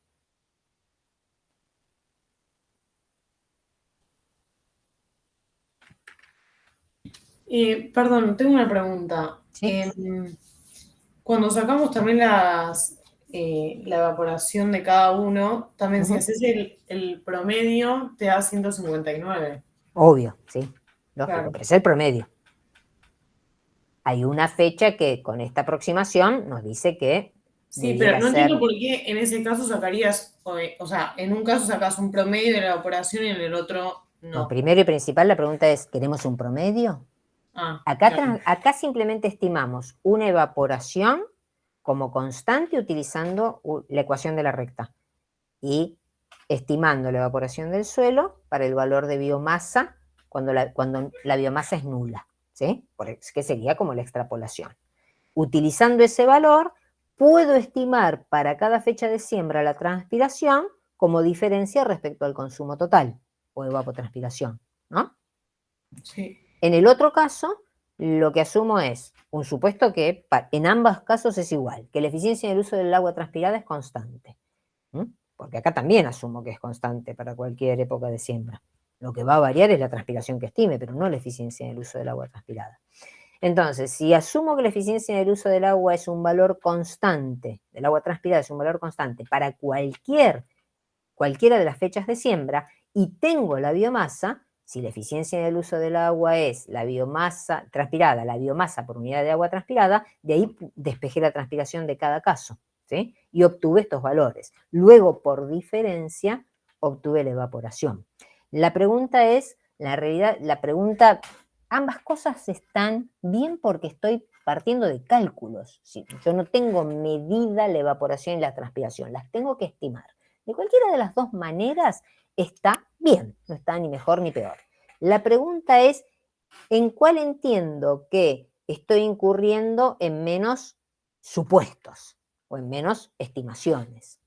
[SPEAKER 7] Perdón, tengo una pregunta.
[SPEAKER 2] ¿Sí?
[SPEAKER 7] Cuando sacamos también la evaporación de cada uno, también si haces el promedio, te da 159.
[SPEAKER 2] Obvio, sí, lógico,
[SPEAKER 7] Claro.
[SPEAKER 2] pero es el promedio. Hay una fecha que con esta aproximación nos dice que
[SPEAKER 7] Sí,
[SPEAKER 2] debiera
[SPEAKER 7] pero no
[SPEAKER 2] ser...
[SPEAKER 7] entiendo por qué en ese caso sacarías, o sea, en un caso sacas un promedio de la evaporación y en el otro
[SPEAKER 2] No,
[SPEAKER 7] no.
[SPEAKER 2] primero y principal la pregunta es, ¿queremos un promedio? Acá simplemente estimamos una evaporación como constante utilizando la ecuación de la recta y estimando la evaporación del suelo para el valor de biomasa cuando la biomasa es nula, ¿sí? Que sería como la extrapolación. Utilizando ese valor, puedo estimar para cada fecha de siembra la transpiración como diferencia respecto al consumo total o evapotranspiración, ¿no?
[SPEAKER 7] Sí.
[SPEAKER 2] En el otro caso, lo que asumo es un supuesto que en ambos casos es igual, que la eficiencia del uso del agua transpirada es constante. Porque acá también asumo que es constante para cualquier época de siembra. Lo que va a variar es la transpiración que estime, pero no la eficiencia del uso del agua transpirada. Entonces, si asumo que la eficiencia del uso del agua es un valor constante, del agua transpirada es un valor constante para cualquiera de las fechas de siembra, y tengo la biomasa, si la eficiencia del uso del agua es la biomasa transpirada, la biomasa por unidad de agua transpirada, de ahí despejé la transpiración de cada caso, ¿sí? Y obtuve estos valores. Luego, por diferencia, obtuve la evaporación. La pregunta es, ambas cosas están bien porque estoy partiendo de cálculos. ¿Sí? Yo no tengo medida la evaporación y la transpiración, las tengo que estimar. De cualquiera de las dos maneras está bien, no está ni mejor ni peor. La pregunta es, ¿en cuál entiendo que estoy incurriendo en menos supuestos o en menos estimaciones?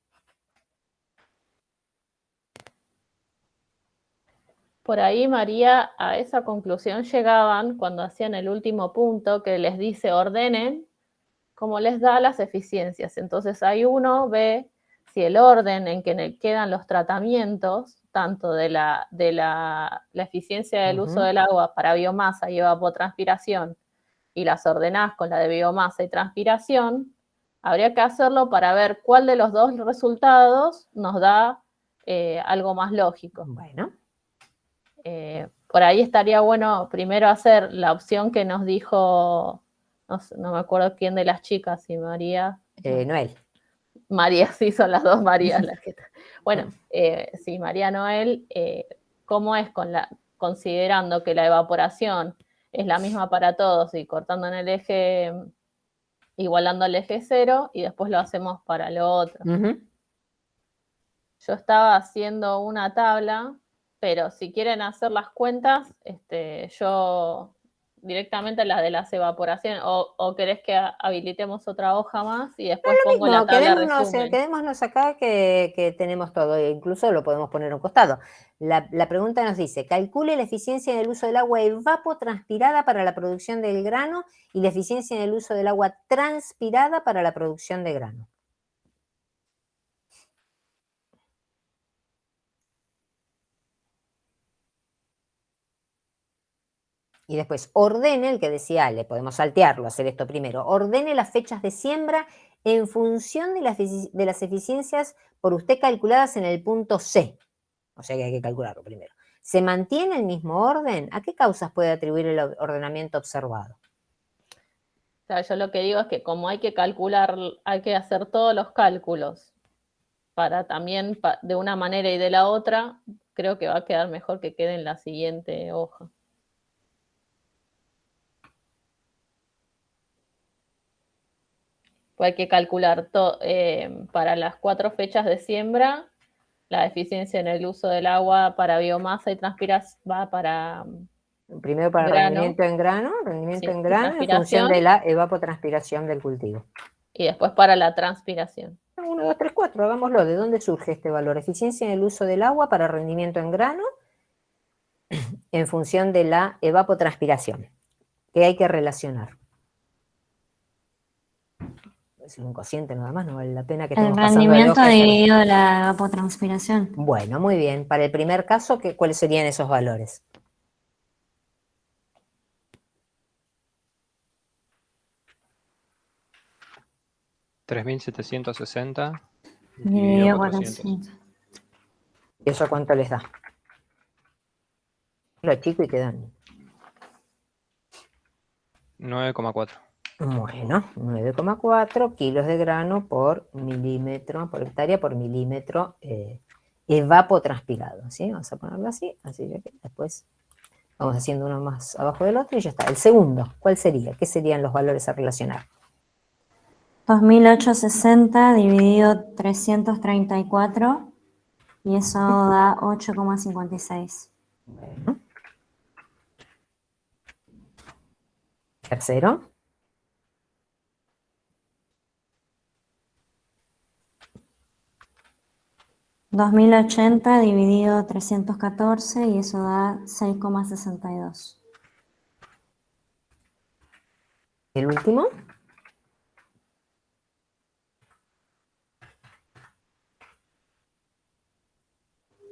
[SPEAKER 1] Por ahí, María, a esa conclusión llegaban cuando hacían el último punto que les dice ordenen como les da las eficiencias. Entonces ahí uno ve si el orden en que quedan los tratamientos, tanto de la eficiencia del uso del agua para biomasa y evapotranspiración, y las ordenás con la de biomasa y transpiración, habría que hacerlo para ver cuál de los dos resultados nos da algo más lógico.
[SPEAKER 2] Bueno.
[SPEAKER 1] Por ahí estaría bueno primero hacer la opción que nos dijo, no me acuerdo quién de las chicas, si María.
[SPEAKER 2] Noel.
[SPEAKER 1] María, sí, son las dos Marías las que están. Bueno, sí, María Noel, ¿cómo es considerando que la evaporación es la misma para todos y cortando en el eje, igualando al eje cero, y después lo hacemos para lo otro? Yo estaba haciendo una tabla, pero si quieren hacer las cuentas, yo directamente la de las evaporaciones, o querés que habilitemos otra hoja más y después pongo la tabla resumen.
[SPEAKER 2] Quedémonos acá que tenemos todo, e incluso lo podemos poner a un costado. La pregunta nos dice, calcule la eficiencia en el uso del agua evapotranspirada para la producción del grano y la eficiencia en el uso del agua transpirada para la producción de grano. Y después ordene, el que decía, le podemos saltearlo, hacer esto primero, ordene las fechas de siembra en función de las eficiencias por usted calculadas en el punto C. O sea que hay que calcularlo primero. ¿Se mantiene el mismo orden? ¿A qué causas puede atribuir el ordenamiento observado?
[SPEAKER 1] O sea, yo lo que digo es que como hay que calcular, hay que hacer todos los cálculos para también de una manera y de la otra, creo que va a quedar mejor que quede en la siguiente hoja. Hay que calcular para las 4 fechas de siembra, la eficiencia en el uso del agua para biomasa y transpiración va para
[SPEAKER 2] primero para
[SPEAKER 1] grano.
[SPEAKER 2] rendimiento en grano,
[SPEAKER 1] Sí,
[SPEAKER 2] en función de la evapotranspiración del cultivo.
[SPEAKER 1] Y después para la transpiración.
[SPEAKER 2] 1, 2, 3, 4, hagámoslo. ¿De dónde surge este valor? Eficiencia en el uso del agua para rendimiento en grano en función de la evapotranspiración, que hay que relacionar. Es un cociente nada más, no vale la pena que estemos pasando de hoja.
[SPEAKER 4] El rendimiento dividido la evapotranspiración.
[SPEAKER 2] Bueno, muy bien. Para el primer caso, ¿cuáles serían esos valores?
[SPEAKER 3] $3.760
[SPEAKER 4] dividido por
[SPEAKER 3] 400.
[SPEAKER 2] ¿Y eso cuánto les da? Lo chico y quedan
[SPEAKER 3] 9,4.
[SPEAKER 2] Bueno, 9,4 kilos de grano por milímetro, por hectárea por milímetro evapotranspirado, ¿sí? Vamos a ponerlo así que después Vamos haciendo uno más abajo del otro y ya está. El segundo, ¿cuál sería? ¿Qué serían los valores a relacionar?
[SPEAKER 4] 2860 dividido 334 y eso da 8,56.
[SPEAKER 2] Bueno. Tercero.
[SPEAKER 4] 2080 dividido 314 y eso da 6,62.
[SPEAKER 2] El último.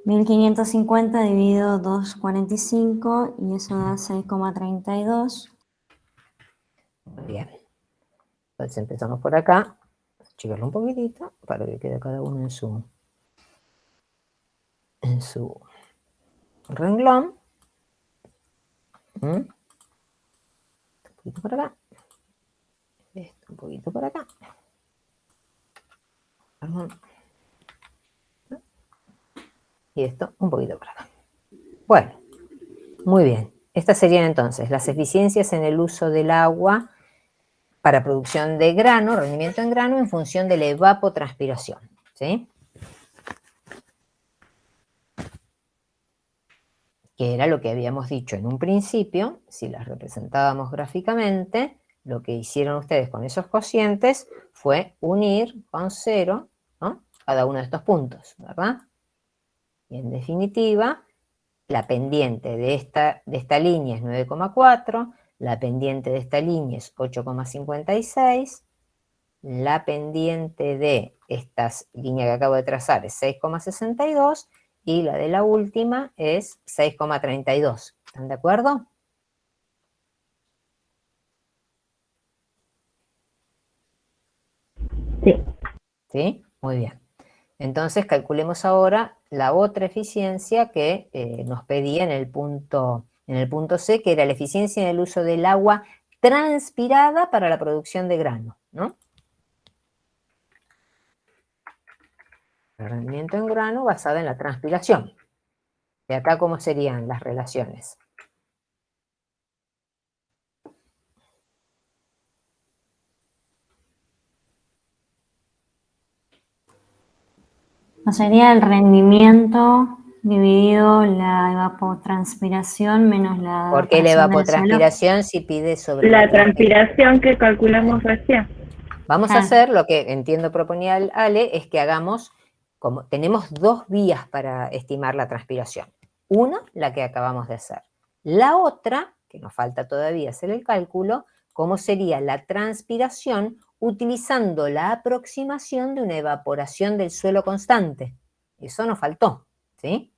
[SPEAKER 4] 1550 dividido 245 y eso da 6,32.
[SPEAKER 2] Muy bien. Entonces empezamos por acá. Achicarlo un poquitito para que quede cada uno en su renglón. Un poquito por acá. Esto un poquito por acá. Perdón. Y esto un poquito por acá. Bueno, muy bien. Estas serían entonces las eficiencias en el uso del agua para producción de grano, rendimiento en grano, en función de la evapotranspiración, ¿sí? Que era lo que habíamos dicho en un principio. Si las representábamos gráficamente, lo que hicieron ustedes con esos cocientes fue unir con 0, ¿no?, cada uno de estos puntos, ¿verdad? Y en definitiva, la pendiente de esta línea es 9,4, la pendiente de esta línea es 8,56, la pendiente de esta línea que acabo de trazar es 6,62 y la de la última es 6,32. ¿Están de acuerdo?
[SPEAKER 6] Sí.
[SPEAKER 2] ¿Sí? Muy bien. Entonces calculemos ahora la otra eficiencia que nos pedía en el punto C, que era la eficiencia en el uso del agua transpirada para la producción de grano, ¿no? El rendimiento en grano basado en la transpiración. De acá, ¿cómo serían las relaciones?
[SPEAKER 4] ¿No sería el rendimiento dividido la evapotranspiración menos la
[SPEAKER 2] ¿Por qué la
[SPEAKER 4] evaporación del suelo?
[SPEAKER 2] evapotranspiración si pide sobre
[SPEAKER 6] La transpiración que calculamos recién.
[SPEAKER 2] Vamos a hacer lo que entiendo proponía el Ale, es que hagamos, como tenemos dos vías para estimar la transpiración. Una, la que acabamos de hacer. La otra, que nos falta todavía hacer el cálculo, cómo sería la transpiración utilizando la aproximación de una evaporación del suelo constante. Eso nos faltó, ¿sí?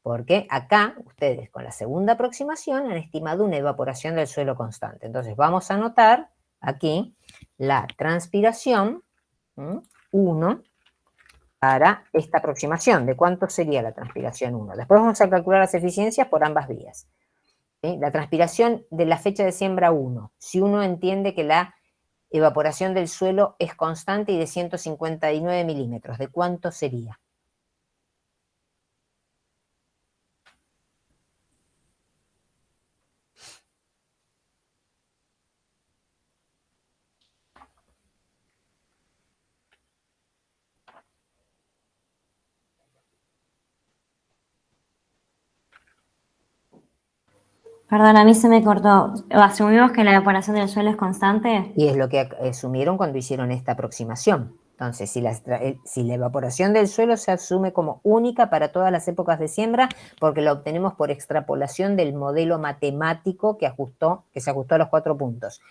[SPEAKER 2] Porque acá ustedes con la segunda aproximación han estimado una evaporación del suelo constante. Entonces vamos a anotar aquí la transpiración, 1, para esta aproximación. ¿De cuánto sería la transpiración 1? Después vamos a calcular las eficiencias por ambas vías. ¿Sí? La transpiración de la fecha de siembra 1, si uno entiende que la evaporación del suelo es constante y de 159 milímetros, ¿de cuánto sería?
[SPEAKER 4] Perdón, a mí se me cortó. ¿Asumimos que la evaporación del suelo es constante?
[SPEAKER 2] Y es lo que asumieron cuando hicieron esta aproximación. Entonces, si la evaporación del suelo se asume como única para todas las épocas de siembra, porque la obtenemos por extrapolación del modelo matemático que se ajustó a los 4 puntos.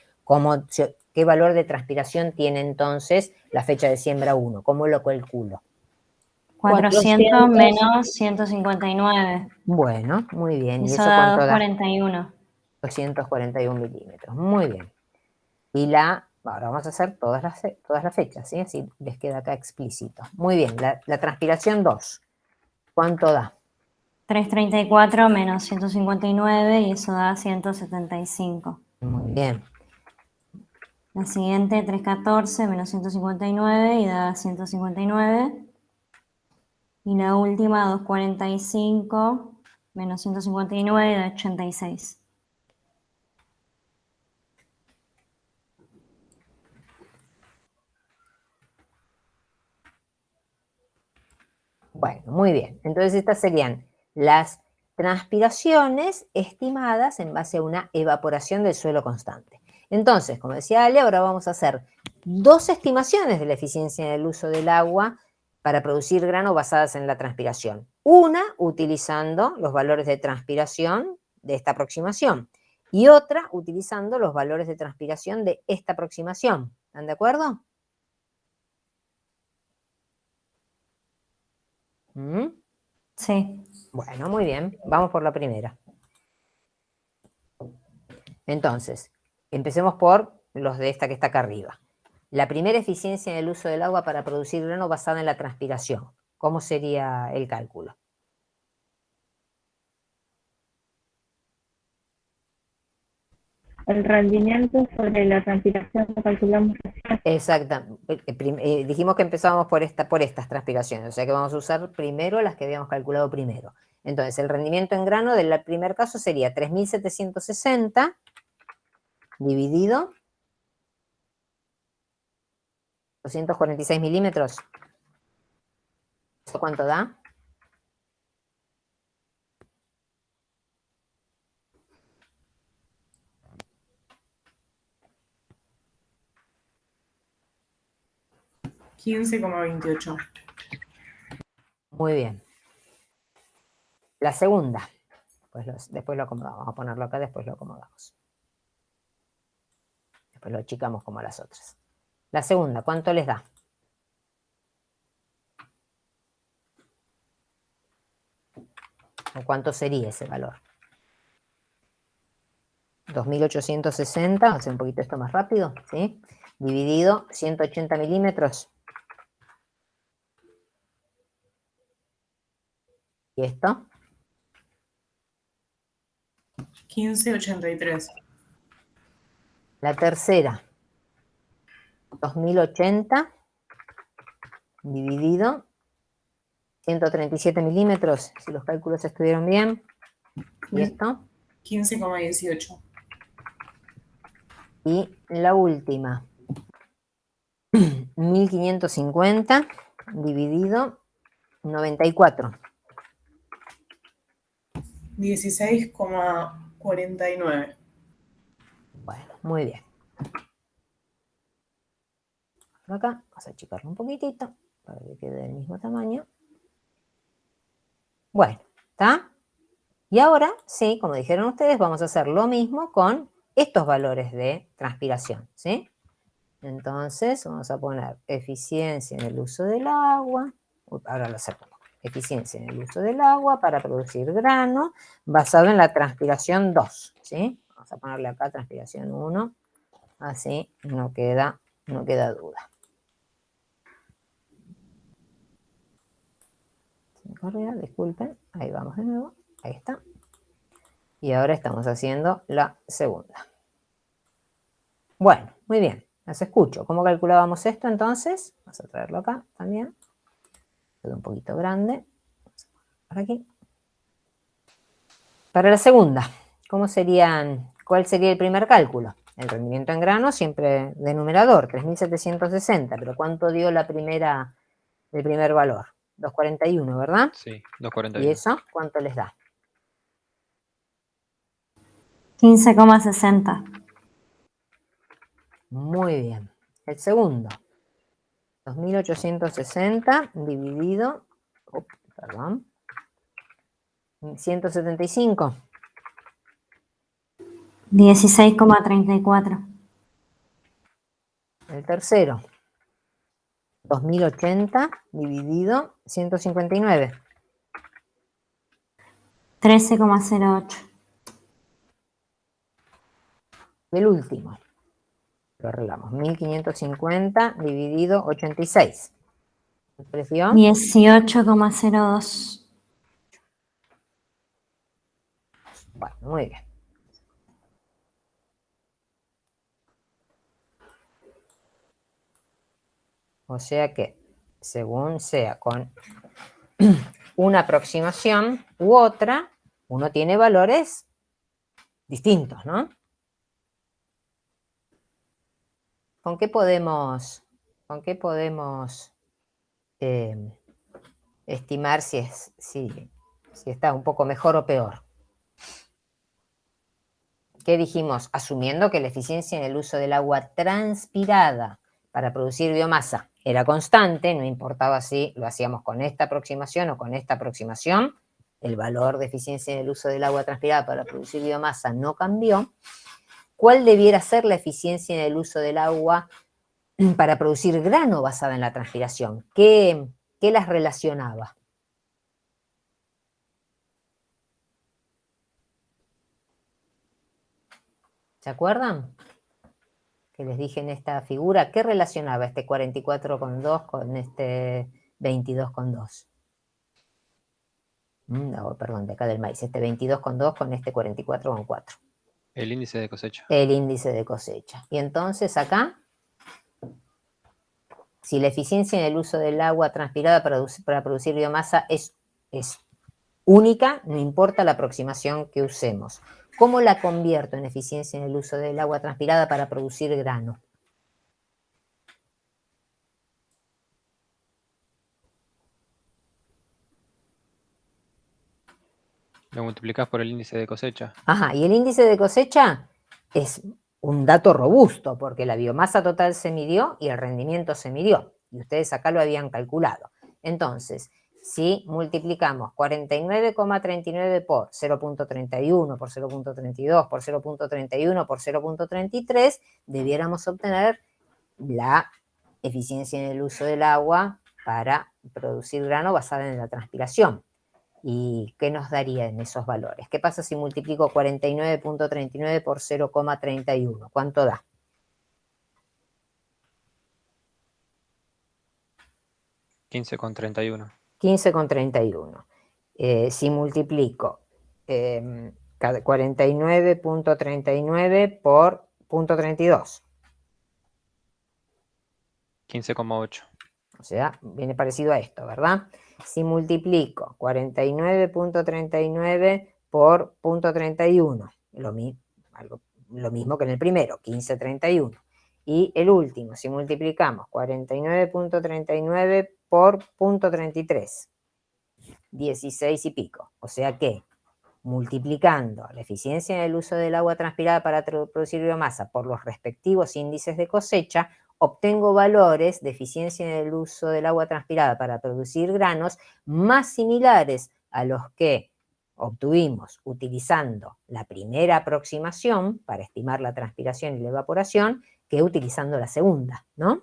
[SPEAKER 2] ¿Qué valor de transpiración tiene entonces la fecha de siembra 1? ¿Cómo lo calculo?
[SPEAKER 4] 400 menos 159.
[SPEAKER 2] Bueno, muy bien. ¿Y
[SPEAKER 4] Eso
[SPEAKER 2] eso
[SPEAKER 4] da
[SPEAKER 2] cuánto da?
[SPEAKER 4] 241.
[SPEAKER 2] 241 milímetros. Muy bien. Y ahora vamos a hacer todas las fechas, ¿sí? Así les queda acá explícito. Muy bien, la transpiración 2. ¿Cuánto da?
[SPEAKER 4] 334 menos 159 y eso da 175.
[SPEAKER 2] Muy bien.
[SPEAKER 4] La siguiente, 314 menos 159 y da 159. Y la última, 245 menos 159 de 86.
[SPEAKER 2] Bueno, muy bien. Entonces estas serían las transpiraciones estimadas en base a una evaporación del suelo constante. Entonces, como decía Ale, ahora vamos a hacer dos estimaciones de la eficiencia en el uso del agua para producir grano basadas en la transpiración. Una utilizando los valores de transpiración de esta aproximación y otra utilizando los valores de transpiración de esta aproximación. ¿Están de acuerdo? ¿Mm?
[SPEAKER 4] Sí.
[SPEAKER 2] Bueno, muy bien. Vamos por la primera. Entonces, empecemos por los de esta que está acá arriba. La primera eficiencia en el uso del agua para producir grano basada en la transpiración. ¿Cómo sería el cálculo?
[SPEAKER 6] El rendimiento sobre la transpiración que calculamos recién.
[SPEAKER 2] Exacto. Dijimos que empezábamos por estas transpiraciones, o sea que vamos a usar primero las que habíamos calculado primero. Entonces, el rendimiento en grano del primer caso sería 3.760 dividido 246 milímetros. ¿Eso cuánto da?
[SPEAKER 7] $15,28.
[SPEAKER 2] Muy bien. La segunda. Pues después lo acomodamos. Vamos a ponerlo acá, después lo acomodamos. Después lo achicamos como las otras. La segunda, ¿cuánto les da? ¿O cuánto sería ese valor? 2.860, vamos a hacer un poquito esto más rápido, ¿sí? Dividido 180 milímetros. ¿Y esto?
[SPEAKER 7] 15,83.
[SPEAKER 2] La tercera, 2.080 dividido 137 milímetros, si los cálculos estuvieron bien. ¿Y esto?
[SPEAKER 7] 15,18.
[SPEAKER 2] Y la última, 1.550 dividido 94.
[SPEAKER 7] 16,49.
[SPEAKER 2] Bueno, muy bien. Por acá, vamos a achicarlo un poquitito para que quede del mismo tamaño. Bueno, ¿está? Y ahora, sí, como dijeron ustedes, vamos a hacer lo mismo con estos valores de transpiración, ¿sí? Entonces, vamos a poner eficiencia en el uso del agua. Ahora lo hacemos. Eficiencia en el uso del agua para producir grano basado en la transpiración 2, ¿sí? Vamos a ponerle acá transpiración 1, así no queda duda. Disculpen, ahí vamos de nuevo, ahí está. Y ahora estamos haciendo la segunda. Bueno, muy bien, las escucho. ¿Cómo calculábamos esto entonces? Vamos a traerlo acá también. Quedó un poquito grande. Por aquí. Para la segunda, ¿cuál sería el primer cálculo? El rendimiento en grano, siempre de numerador, 3.760, pero ¿cuánto dio el primer valor? 241, ¿verdad?
[SPEAKER 3] Sí, 241.
[SPEAKER 2] ¿Y eso cuánto les da?
[SPEAKER 4] 15,60.
[SPEAKER 2] Muy bien. El segundo, 2.860 dividido, perdón, 175.
[SPEAKER 4] 16,34.
[SPEAKER 2] El tercero, 2.080 dividido 159.
[SPEAKER 4] 13,08.
[SPEAKER 2] Y el último, lo arreglamos, 1.550 dividido 86. ¿Me pareció?
[SPEAKER 4] 18,02.
[SPEAKER 2] Bueno, muy bien. O sea que, según sea con una aproximación u otra, uno tiene valores distintos, ¿no? ¿Con qué podemos estimar si está un poco mejor o peor? ¿Qué dijimos? Asumiendo que la eficiencia en el uso del agua transpirada para producir biomasa era constante, no importaba si lo hacíamos con esta aproximación o con esta aproximación, el valor de eficiencia en el uso del agua transpirada para producir biomasa no cambió. ¿Cuál debiera ser la eficiencia en el uso del agua para producir grano basada en la transpiración? ¿Qué las relacionaba? ¿Se acuerdan? Que les dije en esta figura, ¿qué relacionaba este 44,2 con este 22,2? No, perdón, de acá del maíz, este 22,2 con este 44,4.
[SPEAKER 3] El índice de cosecha.
[SPEAKER 2] El índice de cosecha. Y entonces acá, si la eficiencia en el uso del agua transpirada para producir biomasa es única, no importa la aproximación que usemos. ¿Cómo la convierto en eficiencia en el uso del agua transpirada para producir grano?
[SPEAKER 3] Lo multiplicás por el índice de cosecha.
[SPEAKER 2] Ajá, y el índice de cosecha es un dato robusto, porque la biomasa total se midió y el rendimiento se midió. Y ustedes acá lo habían calculado. Entonces, si multiplicamos 49,39 por 0,31, por 0,32, por 0,31, por 0,33, debiéramos obtener la eficiencia en el uso del agua para producir grano basada en la transpiración. ¿Y qué nos daría en esos valores? ¿Qué pasa si multiplico 49,39 por 0,31? ¿Cuánto da?
[SPEAKER 3] 15,31.
[SPEAKER 2] 15,31. Si multiplico 49,39 por 0,32.
[SPEAKER 3] 15,8.
[SPEAKER 2] O sea, viene parecido a esto, ¿verdad? Si multiplico 49,39 por 0,31, lo mismo que en el primero, 15,31. Y el último, si multiplicamos 49,39 por 0,33, 16 y pico. O sea que, multiplicando la eficiencia en el uso del agua transpirada para producir biomasa por los respectivos índices de cosecha, obtengo valores de eficiencia en el uso del agua transpirada para producir granos más similares a los que obtuvimos utilizando la primera aproximación para estimar la transpiración y la evaporación que utilizando la segunda, ¿no?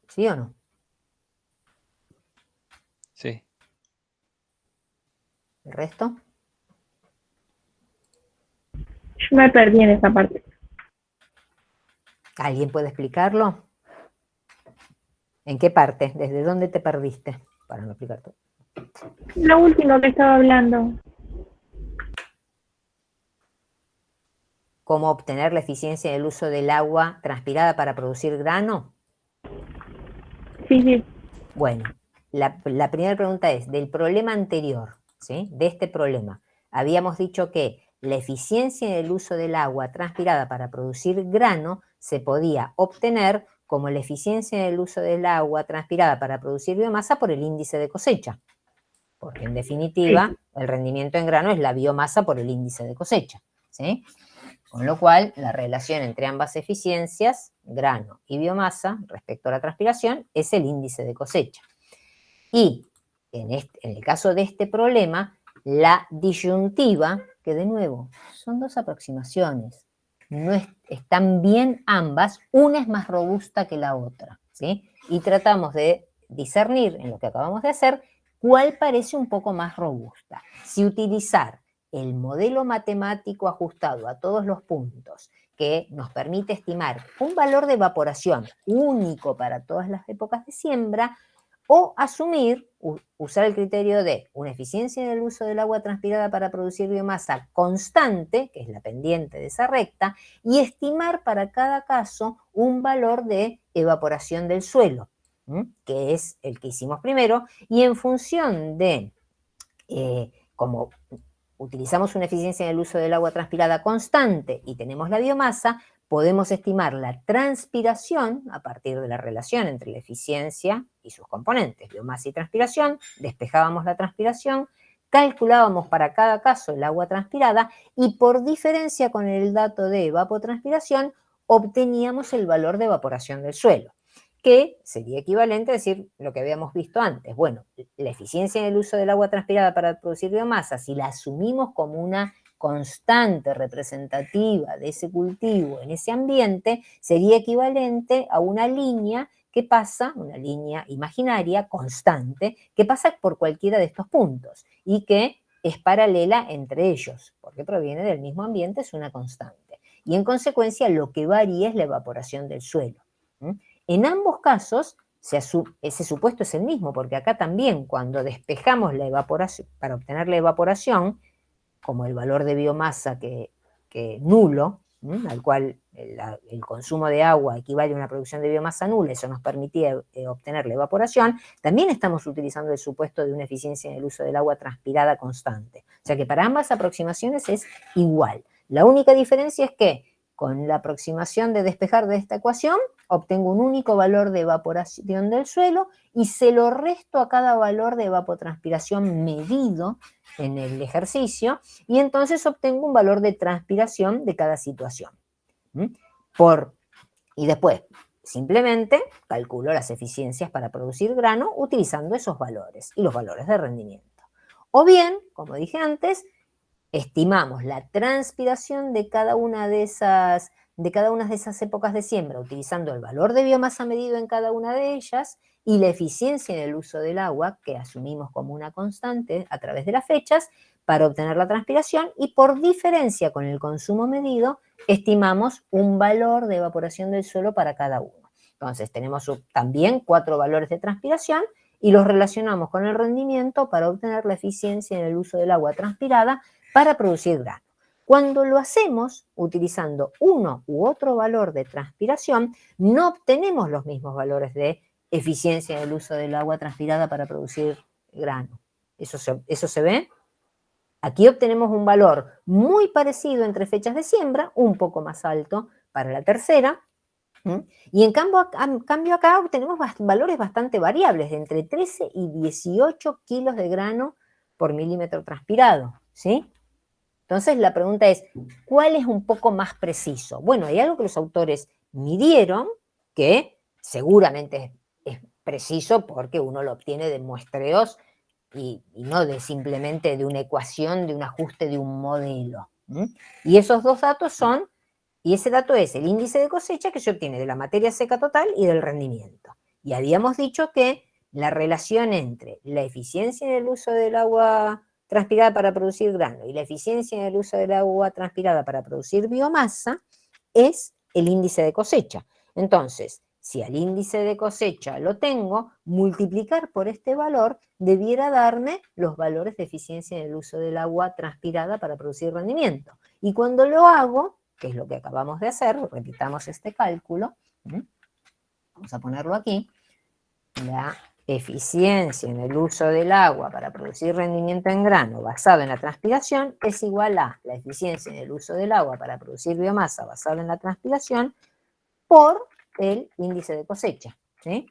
[SPEAKER 2] ¿Sí o no?
[SPEAKER 3] Sí.
[SPEAKER 2] ¿El resto?
[SPEAKER 6] Yo me perdí en esa parte.
[SPEAKER 2] ¿Alguien puede explicarlo? ¿En qué parte? ¿Desde dónde te perdiste? Para no explicar todo.
[SPEAKER 6] Lo último que estaba hablando.
[SPEAKER 2] ¿Cómo obtener la eficiencia del uso del agua transpirada para producir grano?
[SPEAKER 6] Sí, sí.
[SPEAKER 2] Bueno, la primera pregunta es, del problema anterior, ¿sí? De este problema, habíamos dicho que la eficiencia en el uso del agua transpirada para producir grano se podía obtener como la eficiencia en el uso del agua transpirada para producir biomasa por el índice de cosecha. Porque en definitiva, el rendimiento en grano es la biomasa por el índice de cosecha, ¿sí? Con lo cual, la relación entre ambas eficiencias, grano y biomasa, respecto a la transpiración, es el índice de cosecha. Y en el caso de este problema, la disyuntiva, que de nuevo son dos aproximaciones, no están bien ambas, una es más robusta que la otra, ¿sí? Y tratamos de discernir en lo que acabamos de hacer cuál parece un poco más robusta. Si utilizar el modelo matemático ajustado a todos los puntos que nos permite estimar un valor de evaporación único para todas las épocas de siembra, o asumir, usar el criterio de una eficiencia en el uso del agua transpirada para producir biomasa constante, que es la pendiente de esa recta, y estimar para cada caso un valor de evaporación del suelo, que es el que hicimos primero, y en función de, como utilizamos una eficiencia en el uso del agua transpirada constante y tenemos la biomasa, podemos estimar la transpiración a partir de la relación entre la eficiencia y sus componentes, biomasa y transpiración, despejábamos la transpiración, calculábamos para cada caso el agua transpirada y por diferencia con el dato de evapotranspiración obteníamos el valor de evaporación del suelo, que sería equivalente a decir lo que habíamos visto antes. Bueno, la eficiencia en el uso del agua transpirada para producir biomasa, si la asumimos como una constante representativa de ese cultivo en ese ambiente, sería equivalente a una línea que pasa, una línea imaginaria constante, que pasa por cualquiera de estos puntos y que es paralela entre ellos, porque proviene del mismo ambiente, es una constante. Y en consecuencia lo que varía es la evaporación del suelo. En ambos casos, ese supuesto es el mismo, porque acá también cuando despejamos la evaporación, para obtener la evaporación, como el valor de biomasa que nulo, al cual el consumo de agua equivale a una producción de biomasa nula, eso nos permitía obtener la evaporación, también estamos utilizando el supuesto de una eficiencia en el uso del agua transpirada constante. O sea que para ambas aproximaciones es igual. La única diferencia es que con la aproximación de despejar de esta ecuación, obtengo un único valor de evaporación del suelo y se lo resto a cada valor de evapotranspiración medido en el ejercicio y entonces obtengo un valor de transpiración de cada situación. Y después, simplemente calculo las eficiencias para producir grano utilizando esos valores y los valores de rendimiento. O bien, como dije antes, estimamos la transpiración de cada una de esas épocas de siembra utilizando el valor de biomasa medido en cada una de ellas y la eficiencia en el uso del agua que asumimos como una constante a través de las fechas para obtener la transpiración y por diferencia con el consumo medido estimamos un valor de evaporación del suelo para cada uno. Entonces tenemos también 4 valores de transpiración y los relacionamos con el rendimiento para obtener la eficiencia en el uso del agua transpirada para producir grano. Cuando lo hacemos utilizando uno u otro valor de transpiración, no obtenemos los mismos valores de eficiencia en el uso del agua transpirada para producir grano. ¿Eso se ve? Aquí obtenemos un valor muy parecido entre fechas de siembra, un poco más alto para la tercera, y en cambio acá obtenemos valores bastante variables, de entre 13 y 18 kilos de grano por milímetro transpirado, ¿sí? Entonces la pregunta es, ¿cuál es un poco más preciso? Bueno, hay algo que los autores midieron que seguramente es preciso porque uno lo obtiene de muestreos y no simplemente de una ecuación, de un ajuste de un modelo. Y esos dos datos son, y ese dato es el índice de cosecha que se obtiene de la materia seca total y del rendimiento. Y habíamos dicho que la relación entre la eficiencia en el uso del agua transpirada para producir grano y la eficiencia en el uso del agua transpirada para producir biomasa es el índice de cosecha. Entonces, si al índice de cosecha lo tengo, multiplicar por este valor debiera darme los valores de eficiencia en el uso del agua transpirada para producir rendimiento. Y cuando lo hago, que es lo que acabamos de hacer, repitamos este cálculo, vamos a ponerlo aquí, la eficiencia en el uso del agua para producir rendimiento en grano basado en la transpiración es igual a la eficiencia en el uso del agua para producir biomasa basado en la transpiración por el índice de cosecha, ¿sí?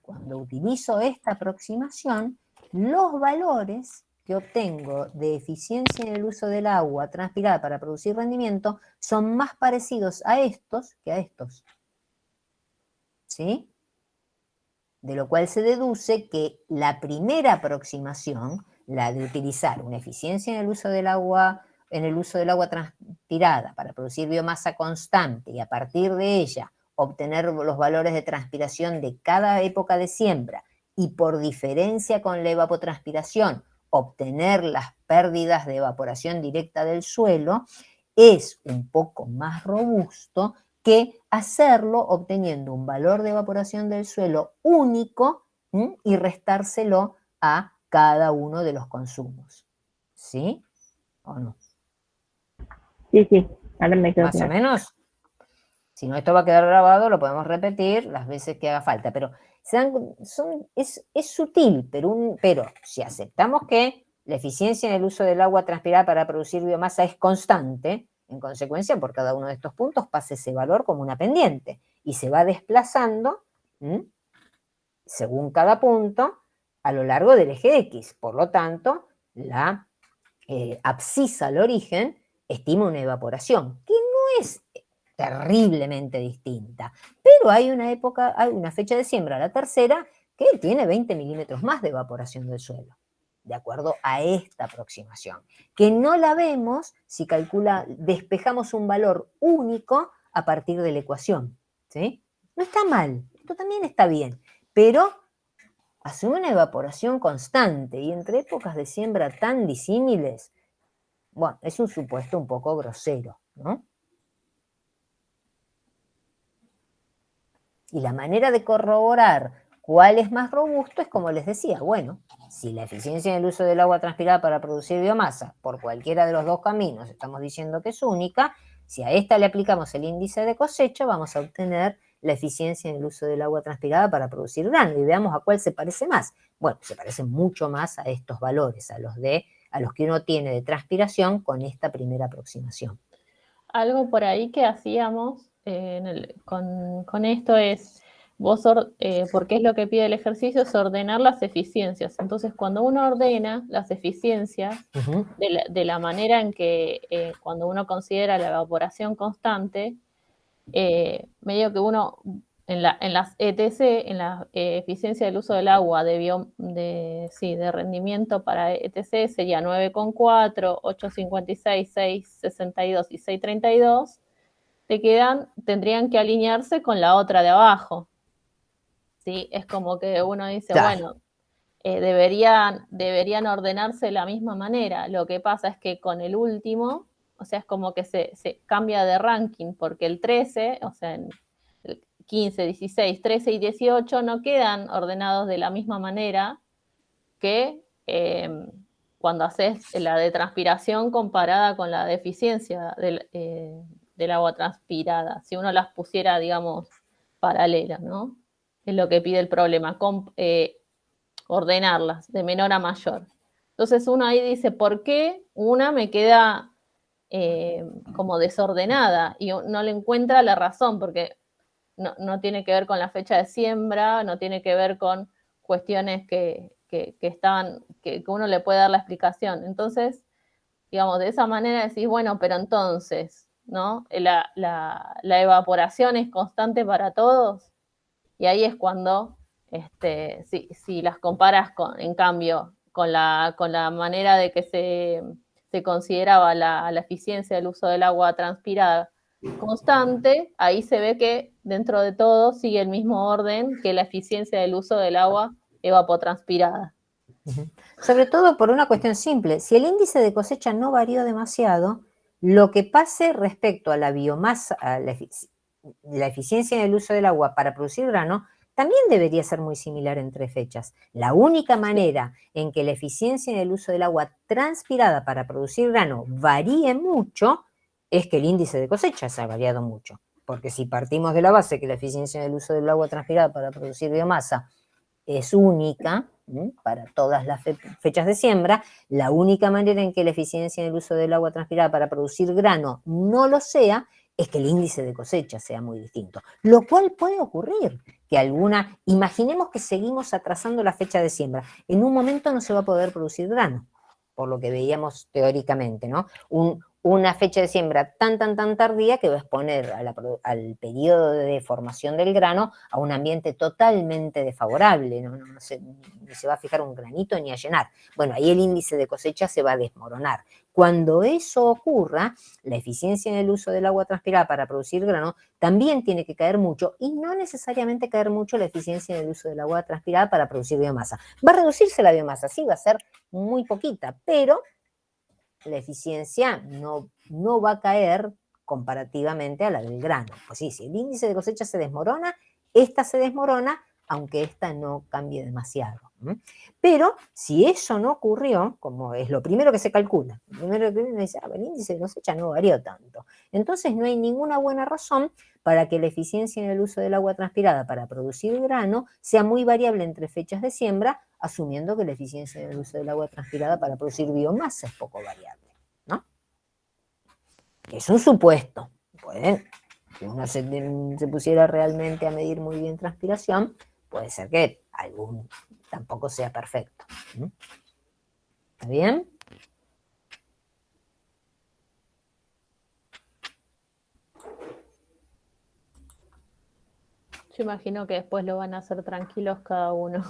[SPEAKER 2] Cuando utilizo esta aproximación, los valores que obtengo de eficiencia en el uso del agua transpirada para producir rendimiento son más parecidos a estos que a estos, ¿sí? De lo cual se deduce que la primera aproximación, la de utilizar una eficiencia en el uso del agua transpirada para producir biomasa constante y a partir de ella obtener los valores de transpiración de cada época de siembra y por diferencia con la evapotranspiración obtener las pérdidas de evaporación directa del suelo, es un poco más robusto que hacerlo obteniendo un valor de evaporación del suelo único y restárselo a cada uno de los consumos. ¿Sí? ¿O no?
[SPEAKER 6] Sí, ahora me quedo
[SPEAKER 2] Más o menos. Si no, esto va a quedar grabado, lo podemos repetir las veces que haga falta, pero es sutil, pero si aceptamos que la eficiencia en el uso del agua transpirada para producir biomasa es constante, en consecuencia, por cada uno de estos puntos pasa ese valor como una pendiente y se va desplazando según cada punto a lo largo del eje X. Por lo tanto, la abscisa al origen estima una evaporación, que no es terriblemente distinta, pero hay una fecha de siembra, la tercera, que tiene 20 milímetros más de evaporación del suelo, de acuerdo a esta aproximación, que no la vemos si despejamos un valor único a partir de la ecuación, ¿sí? No está mal, esto también está bien, pero asume una evaporación constante y entre épocas de siembra tan disímiles, bueno, es un supuesto un poco grosero, ¿no? Y la manera de corroborar cuál es más robusto es como les decía, bueno, si la eficiencia en el uso del agua transpirada para producir biomasa, por cualquiera de los dos caminos estamos diciendo que es única, si a esta le aplicamos el índice de cosecha, vamos a obtener la eficiencia en el uso del agua transpirada para producir grano. Y veamos a cuál se parece más. Bueno, se parece mucho más a estos valores, a los que uno tiene de transpiración con esta primera aproximación.
[SPEAKER 1] Algo por ahí que hacíamos con esto es, porque es lo que pide el ejercicio, es ordenar las eficiencias. Entonces, cuando uno ordena las eficiencias de la manera en que cuando uno considera la evaporación constante, medio que uno en las ETC, en la eficiencia del uso del agua de rendimiento para ETC sería 9,4, 8,56, 6,62 y 6,32, tendrían que alinearse con la otra de abajo. ¿Sí? Es como que uno dice, claro, bueno, deberían ordenarse de la misma manera. Lo que pasa es que con el último, o sea, es como que se cambia de ranking, porque el 13, o sea, el 15, 16, 13 y 18 no quedan ordenados de la misma manera que cuando haces la de transpiración comparada con la de eficiencia del agua transpirada. Si uno las pusiera, digamos, paralelas, ¿no? Es lo que pide el problema, ordenarlas de menor a mayor. Entonces uno ahí dice, ¿por qué una me queda como desordenada? Y no le encuentra la razón, porque no tiene que ver con la fecha de siembra, no tiene que ver con cuestiones que uno le puede dar la explicación. Entonces, digamos, de esa manera decís, bueno, pero entonces, ¿no? La evaporación es constante para todos, y ahí es cuando, si las comparas en cambio, con la manera de que se consideraba la eficiencia del uso del agua transpirada constante, ahí se ve que dentro de todo sigue el mismo orden que la eficiencia del uso del agua evapotranspirada.
[SPEAKER 2] Sobre todo por una cuestión simple, si el índice de cosecha no varió demasiado, lo que pase respecto a la biomasa, a la eficiencia en el uso del agua para producir grano, también debería ser muy similar entre fechas. La única manera en que la eficiencia en el uso del agua transpirada para producir grano varíe mucho es que el índice de cosecha se ha variado mucho. Porque si partimos de la base que la eficiencia en el uso del agua transpirada para producir biomasa es única para todas las fechas de siembra, la única manera en que la eficiencia en el uso del agua transpirada para producir grano no lo sea, es que el índice de cosecha sea muy distinto. Lo cual puede ocurrir, que imaginemos que seguimos atrasando la fecha de siembra, en un momento no se va a poder producir grano, por lo que veíamos teóricamente, ¿no? Una fecha de siembra tan tardía que va a exponer al periodo de formación del grano a un ambiente totalmente desfavorable, no se va a fijar un granito ni a llenar. Bueno, ahí el índice de cosecha se va a desmoronar. Cuando eso ocurra, la eficiencia en el uso del agua transpirada para producir grano también tiene que caer mucho, y no necesariamente caer mucho la eficiencia en el uso del agua transpirada para producir biomasa. Va a reducirse la biomasa, sí, va a ser muy poquita, pero la eficiencia no va a caer comparativamente a la del grano. Pues sí, si el índice de cosecha se desmorona, esta se desmorona, aunque esta no cambie demasiado. Pero si eso no ocurrió, como es lo primero que se calcula, lo primero que uno dice, el índice de cosecha no varió tanto. Entonces no hay ninguna buena razón para que la eficiencia en el uso del agua transpirada para producir grano sea muy variable entre fechas de siembra, asumiendo que la eficiencia en el uso del agua transpirada para producir biomasa es poco variable, ¿no? Es un supuesto. Si uno se pusiera realmente a medir muy bien transpiración, puede ser que algún tampoco sea perfecto. ¿Está bien?
[SPEAKER 1] Yo imagino que después lo van a hacer tranquilos cada uno.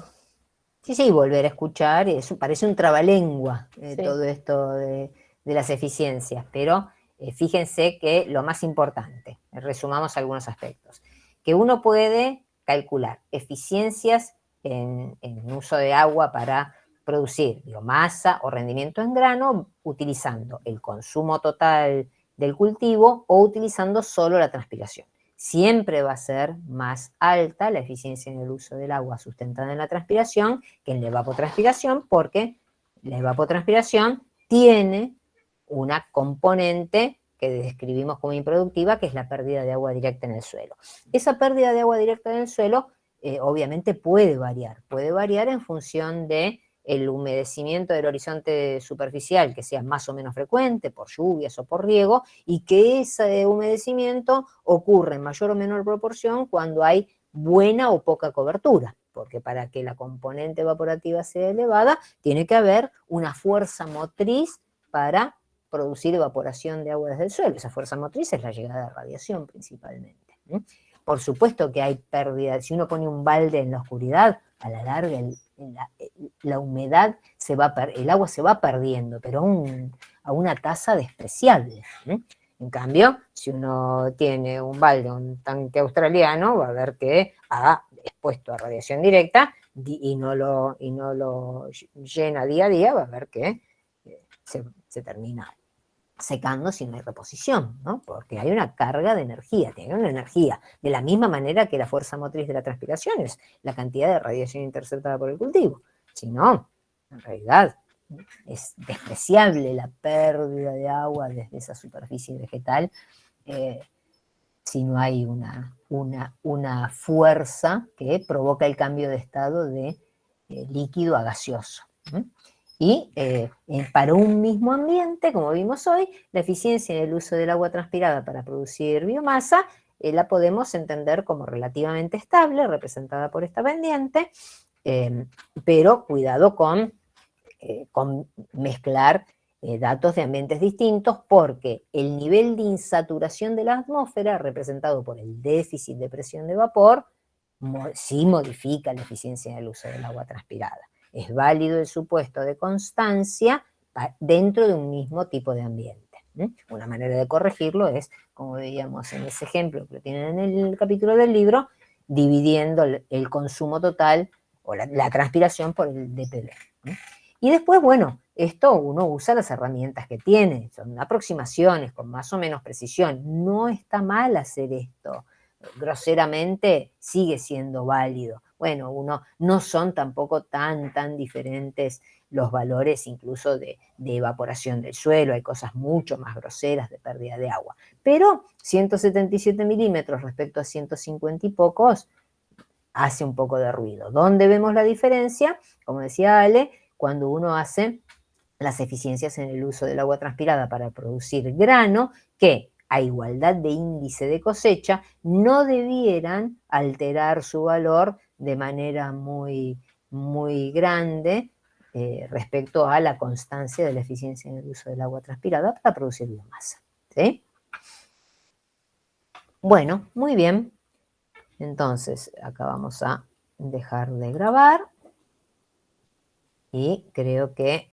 [SPEAKER 2] Sí, volver a escuchar, eso parece un trabalengua,
[SPEAKER 1] Sí.
[SPEAKER 2] todo esto de las eficiencias, pero fíjense que lo más importante, resumamos algunos aspectos, que uno puede calcular eficiencias en uso de agua para producir biomasa o rendimiento en grano utilizando el consumo total del cultivo o utilizando solo la transpiración. Siempre va a ser más alta la eficiencia en el uso del agua sustentada en la transpiración que en la evapotranspiración, porque la evapotranspiración tiene una componente que describimos como improductiva, que es la pérdida de agua directa en el suelo. Esa pérdida de agua directa en el suelo obviamente puede variar en función de el humedecimiento del horizonte superficial, que sea más o menos frecuente por lluvias o por riego, y que ese humedecimiento ocurre en mayor o menor proporción cuando hay buena o poca cobertura, porque para que la componente evaporativa sea elevada, tiene que haber una fuerza motriz para producir evaporación de agua desde el suelo. Esa fuerza motriz es la llegada de radiación principalmente. Por supuesto que hay pérdida. Si uno pone un balde en la oscuridad, a la larga la humedad el agua se va perdiendo, pero a una tasa despreciable. En cambio, si uno tiene un balde, un tanque australiano, va a ver que ha expuesto a radiación directa y no lo llena día a día, va a ver que se termina secando si no hay reposición, ¿no? Porque hay una carga de energía, tiene una energía, de la misma manera que la fuerza motriz de la transpiración es la cantidad de radiación interceptada por el cultivo. Si no, en realidad es despreciable la pérdida de agua desde esa superficie vegetal si no hay una fuerza que provoca el cambio de estado de líquido a gaseoso. Y para un mismo ambiente, como vimos hoy, la eficiencia en el uso del agua transpirada para producir biomasa la podemos entender como relativamente estable, representada por esta pendiente, pero cuidado con mezclar datos de ambientes distintos, porque el nivel de insaturación de la atmósfera, representado por el déficit de presión de vapor, sí modifica la eficiencia en el uso del agua transpirada. Es válido el supuesto de constancia dentro de un mismo tipo de ambiente. Una manera de corregirlo es, como veíamos en ese ejemplo que lo tienen en el capítulo del libro, dividiendo el consumo total o la transpiración por el dPB. Y después, bueno, esto uno usa las herramientas que tiene, son aproximaciones con más o menos precisión. No está mal hacer esto. Groseramente sigue siendo válido. Bueno, no son tampoco tan diferentes los valores incluso de evaporación del suelo, hay cosas mucho más groseras de pérdida de agua. Pero 177 milímetros respecto a 150 y pocos hace un poco de ruido. ¿Dónde vemos la diferencia? Como decía Ale, cuando uno hace las eficiencias en el uso del agua transpirada para producir grano, que a igualdad de índice de cosecha, no debieran alterar su valor de manera muy, muy grande respecto a la constancia de la eficiencia en el uso del agua transpirada para producir biomasa. ¿Sí? Bueno, muy bien. Entonces, acá vamos a dejar de grabar y creo que